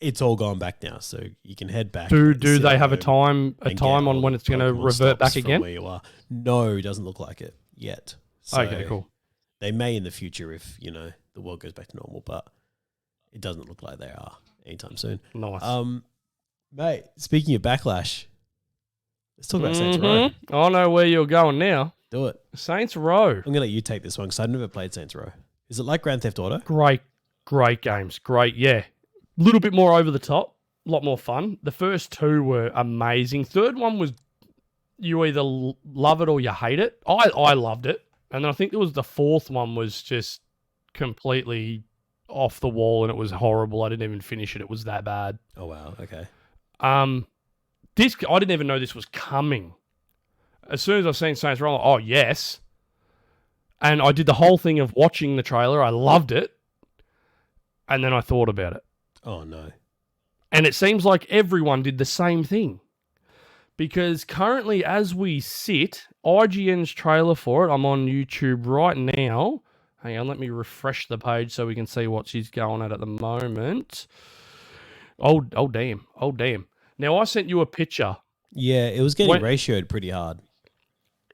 it's all gone back now. So you can head back. Do they have a time on when it's going to revert back again? Where you are. No, it doesn't look like it yet. So okay, cool. They may in the future if, you know, the world goes back to normal, but it doesn't look like they are anytime soon. Nice. Mate, speaking of backlash, let's talk about Saints Row. I know where you're going now. Do it. Saints Row. I'm going to let you take this one because I've never played Saints Row. Is it like Grand Theft Auto? Great games. Great, yeah. A little bit more over the top. A lot more fun. The first two were amazing. Third one was you either love it or you hate it. I loved it. And then I think there was the fourth one was just completely off the wall and it was horrible. I didn't even finish it. It was that bad. Oh, wow. Okay. I didn't even know this was coming. As soon as I've seen Saints Row, I'm like, oh, yes. And I did the whole thing of watching the trailer. I loved it. And then I thought about it. Oh, no. And it seems like everyone did the same thing. Because currently, as we sit, IGN's trailer for it, I'm on YouTube right now. Hang on, let me refresh the page so we can see what she's going at the moment. Oh, damn. Oh, damn. Now, I sent you a picture. Yeah, it was getting ratioed pretty hard.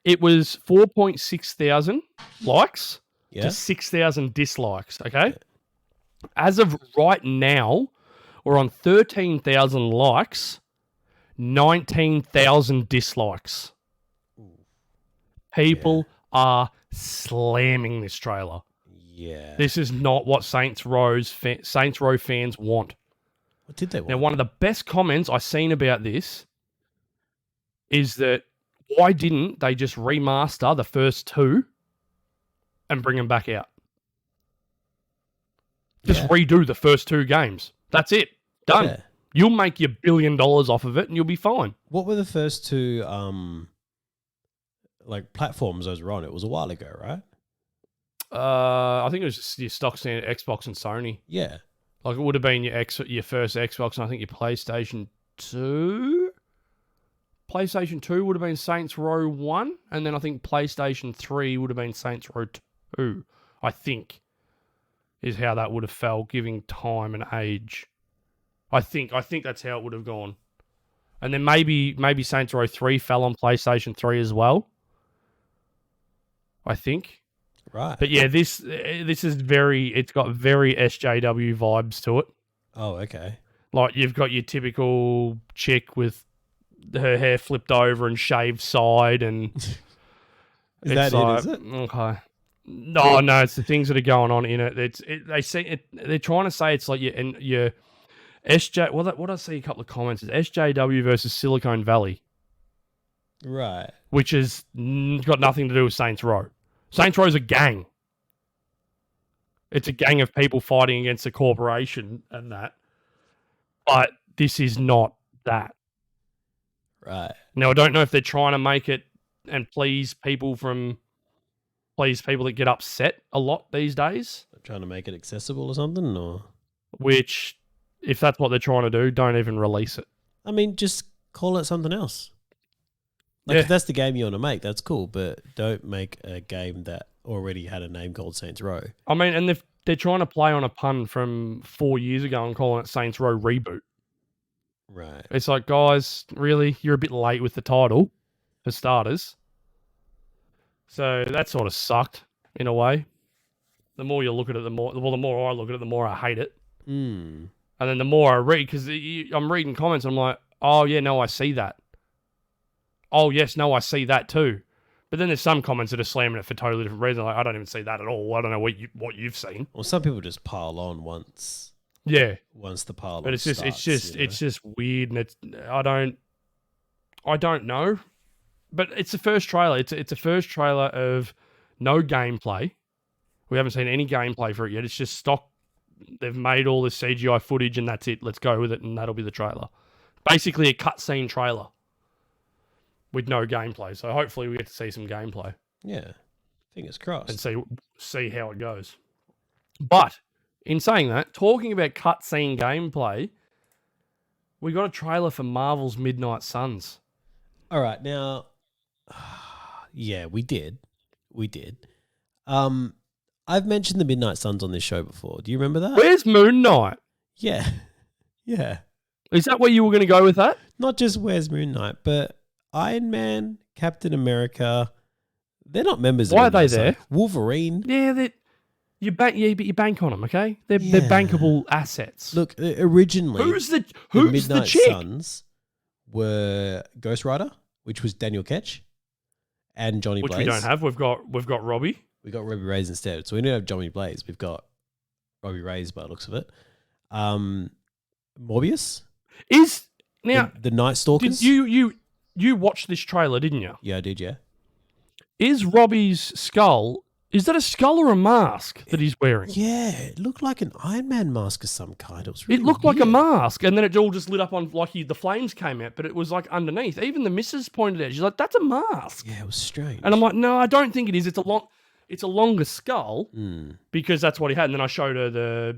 It was 4.6 thousand likes to 6,000 dislikes, okay? Yeah. As of right now, we're on 13,000 likes, 19,000 dislikes. People are slamming this trailer. Yeah. This is not what Saints Row fans want. What did they want? Now, one of the best comments I've seen about this is that why didn't they just remaster the first two and bring them back out? Just redo the first two games. That's it. Done. Yeah. You'll make your $1 billion off of it and you'll be fine. What were the first two platforms those were on? It was a while ago, right? I think it was just your stock standard Xbox and Sony. Yeah. Like it would have been your first Xbox and I think your PlayStation 2. PlayStation 2 would have been Saints Row 1, and then I think PlayStation 3 would have been Saints Row 2, I think, is how that would have fell, giving time and age. I think that's how it would have gone. And then maybe Saints Row 3 fell on PlayStation 3 as well. I think. Right. But yeah, this is it's got very SJW vibes to it. Oh, okay. Like you've got your typical chick with her hair flipped over and shaved side, and Is that like, is it? Okay. No, it's the things that are going on in it. They say it. They're trying to say it's like your SJ. What I see a couple of comments is SJW versus Silicon Valley, Right. which has got nothing to do with Saints Row. Saints Row's a gang. It's a gang of people fighting against a corporation and that. But this is not that. Right. Now, I don't know if they're trying to make it and please people that get upset a lot these days. They're trying to make it accessible or something, or? Which, if that's what they're trying to do, don't even release it. I mean, just call it something else. Like, if that's the game you want to make, that's cool, but don't make a game that already had a name called Saints Row. I mean, and they're trying to play on a pun from 4 years ago and calling it Saints Row Reboot. Right. It's like, guys, really? You're a bit late with the title, for starters. So that sort of sucked, in a way. The more you look at it, the more I look at it, the more I hate it. Mm. And then the more I read, because I'm reading comments, and I'm like, oh, yeah, no, I see that. Oh, yes, no, I see that too. But then there's some comments that are slamming it for totally different reasons. Like, I don't even see that at all. I don't know what you've seen. Well, some people just pile on once. Yeah. Once the pile on But it's starts, just weird, and I don't know. But it's the first trailer. It's a first trailer of no gameplay. We haven't seen any gameplay for it yet. It's just stock. They've made all this CGI footage, and that's it. Let's go with it, and that'll be the trailer. Basically, a cutscene trailer with no gameplay. So hopefully, we get to see some gameplay. Yeah, fingers crossed, and see how it goes. But in saying that, talking about cutscene gameplay, we got a trailer for Marvel's Midnight Suns. All right, now, yeah, we did. I've mentioned the Midnight Suns on this show before. Do you remember that? Where's Moon Knight? Yeah. Is that where you were going to go with that? Not just where's Moon Knight, but Iron Man, Captain America. They're not members. Why of are they there? Wolverine. Yeah, you bank on them, okay? They're bankable assets. Look, originally, who's the Midnight chick? Suns were Ghost Rider, which was Daniel Ketch, and Johnny Blaze. Which we don't have. We've got Robbie. We got Robbie Reyes instead. So we don't have Johnny Blaze. We've got Robbie Reyes by the looks of it. Morbius is now the Night Stalkers. You watched this trailer, didn't you? Yeah, I did. Yeah. Is Robbie's skull? Is that a skull or a mask that he's wearing? Yeah, it looked like an Iron Man mask of some kind. It looked like a mask, and then it all just lit up on the flames came out, but it was like underneath. Even the missus pointed out, she's like, "That's a mask." Yeah, it was strange. And I'm like, "No, I don't think it is. It's a longer skull Mm. because that's what he had." And then I showed her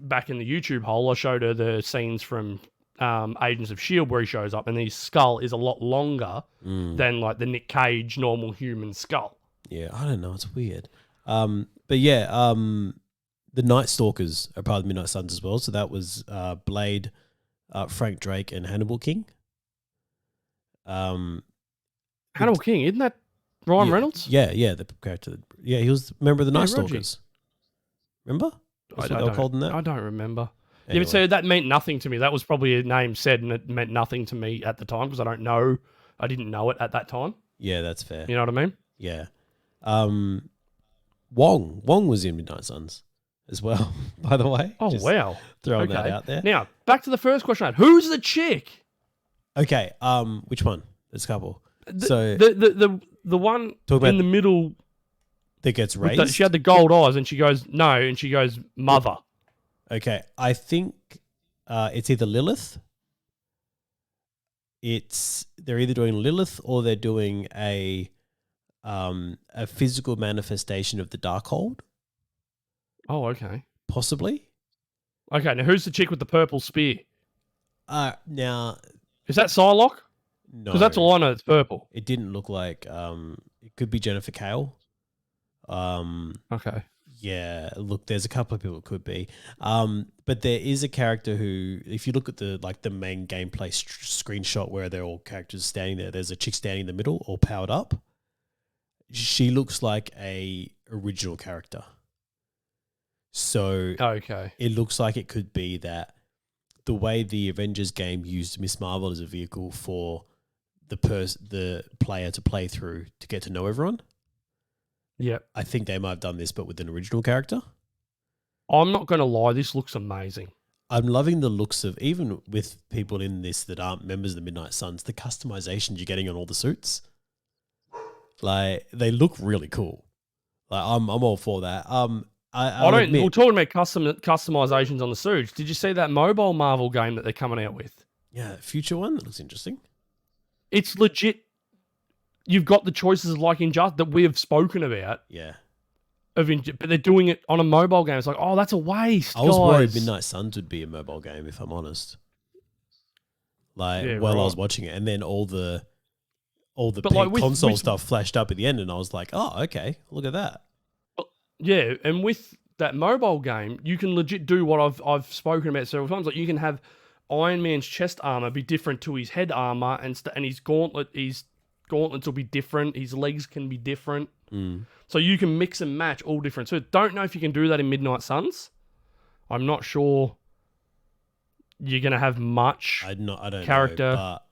back in the YouTube hole. I showed her the scenes from Agents of S.H.I.E.L.D. where he shows up, and his skull is a lot longer than like the Nick Cage normal human skull. Yeah, I don't know. It's weird. But yeah, the Night Stalkers are part of the Midnight Suns as well. So that was Blade, Frank Drake, and Hannibal King. Hannibal King, isn't that Ryan Reynolds? Yeah, the character. Yeah, he was a member of the Night Reggie. Stalkers. Remember? I They were called in that? I don't remember. Anyway. Yeah, but so that meant nothing to me. That was probably a name said, and it meant nothing to me at the time because I didn't know it at that time. Yeah, that's fair. You know what I mean? Yeah. Wong was in Midnight Suns as well, by the way. Oh, Just wow. Throwing that out there. Now, back to the first question I had. Who's the chick? Okay, which one? There's a couple. The one in the middle that gets raised? she had the gold eyes, and she goes, no, and she goes, mother. Okay, I think it's either Lilith. They're either doing Lilith or they're doing a physical manifestation of the Darkhold. Oh, okay. Possibly. Okay, now who's the chick with the purple spear? Now, is that Psylocke? No, because that's all I know. It's purple. It didn't look like. It could be Jennifer Cale. Okay. Yeah, look, there's a couple of people it could be, but there is a character who, if you look at the main gameplay screenshot where they're all characters standing there, there's a chick standing in the middle, all powered up. She looks like a original character, so Okay. it looks like it could be that the way the Avengers game used Miss Marvel as a vehicle for the player to play through to get to know everyone. Yep. I think they might have done this, but with an original character. I'm not going to lie. This looks amazing. I'm loving the looks of, even with people in this that aren't members of the Midnight Suns, the customizations you're getting on all the suits. Like, they look really cool. Like, I'm all for that. We're talking about customizations on the suits. Did you see that mobile Marvel game that they're coming out with? Yeah, future one that looks interesting. It's legit. You've got the choices like Injustice that we have spoken about. Yeah. But they're doing it on a mobile game. It's like, oh, that's a waste. I was worried Midnight Suns would be a mobile game, if I'm honest. Like, I was watching it, and then all the console stuff flashed up at the end, and I was like, oh, okay, look at that. Yeah, and with that mobile game, you can legit do what I've spoken about several times. Like, you can have Iron Man's chest armor be different to his head armor, and his gauntlets will be different. His legs can be different. So you can mix and match all different. So don't know if you can do that in Midnight Suns. I'm not sure you're going to have much I don't character know, but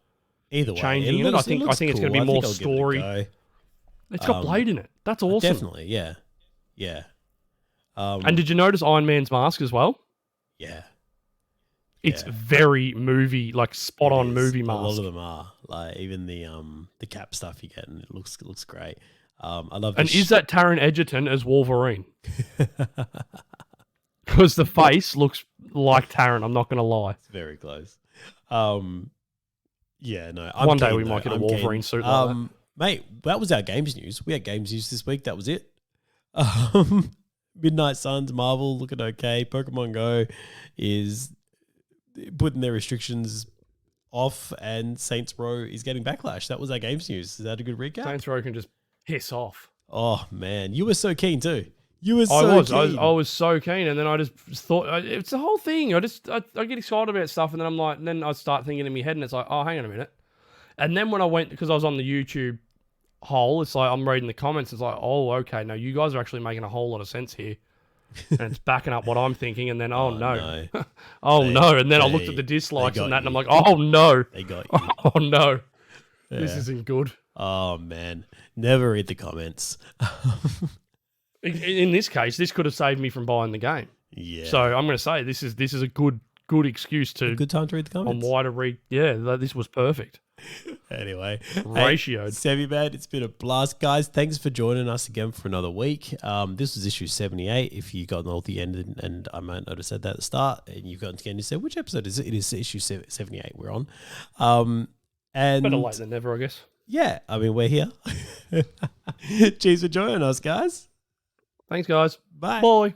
either way, changing it. I think it's going to be more story. It's got Blade in it. That's awesome. Definitely, yeah. Yeah. And did you notice Iron Man's mask as well? Yeah. It's very movie, like spot on movie mask. A lot of them are. Like, even the cap stuff you get, and it looks great. I love. And is that Taron Egerton as Wolverine? Because the face looks like Taron. I'm not going to lie. It's very close. Yeah, no. One day we might get a Wolverine suit like that. Mate, that was our games news. We had games news this week. That was it. Midnight Suns, Marvel looking okay. Pokemon Go is putting their restrictions off, and Saints Row is getting backlash. That was our games news. Is that a good recap? Saints Row can just piss off. Oh man, you were so keen too. You were so keen. I was so keen, and then I just thought it's the whole thing. I get excited about stuff, and then I'm like, and then I start thinking in my head, and it's like, oh, hang on a minute. And then when I went, because I was on the YouTube hole, it's like I'm reading the comments. It's like, oh, okay, no, you guys are actually making a whole lot of sense here, and it's backing up what I'm thinking. And then, oh no, no, and then I looked at the dislikes and that, and I'm like, oh no, they got you. Oh no, this isn't good. Oh man, never read the comments. In this case, this could have saved me from buying the game. Yeah. So I'm going to say this is a good excuse to a good time to read the comments. On why to read. Yeah, this was perfect. Anyway, ratioed. Sevi, man, it's been a blast, guys. Thanks for joining us again for another week. This was issue 78. If you got all the end, and I might not have said that at the start, and you've gotten to the end and said, which episode is it? It is issue 78 we're on. And better late than never, I guess. Yeah, I mean, we're here. Cheers for joining us, guys. Thanks, guys. Bye. Bye.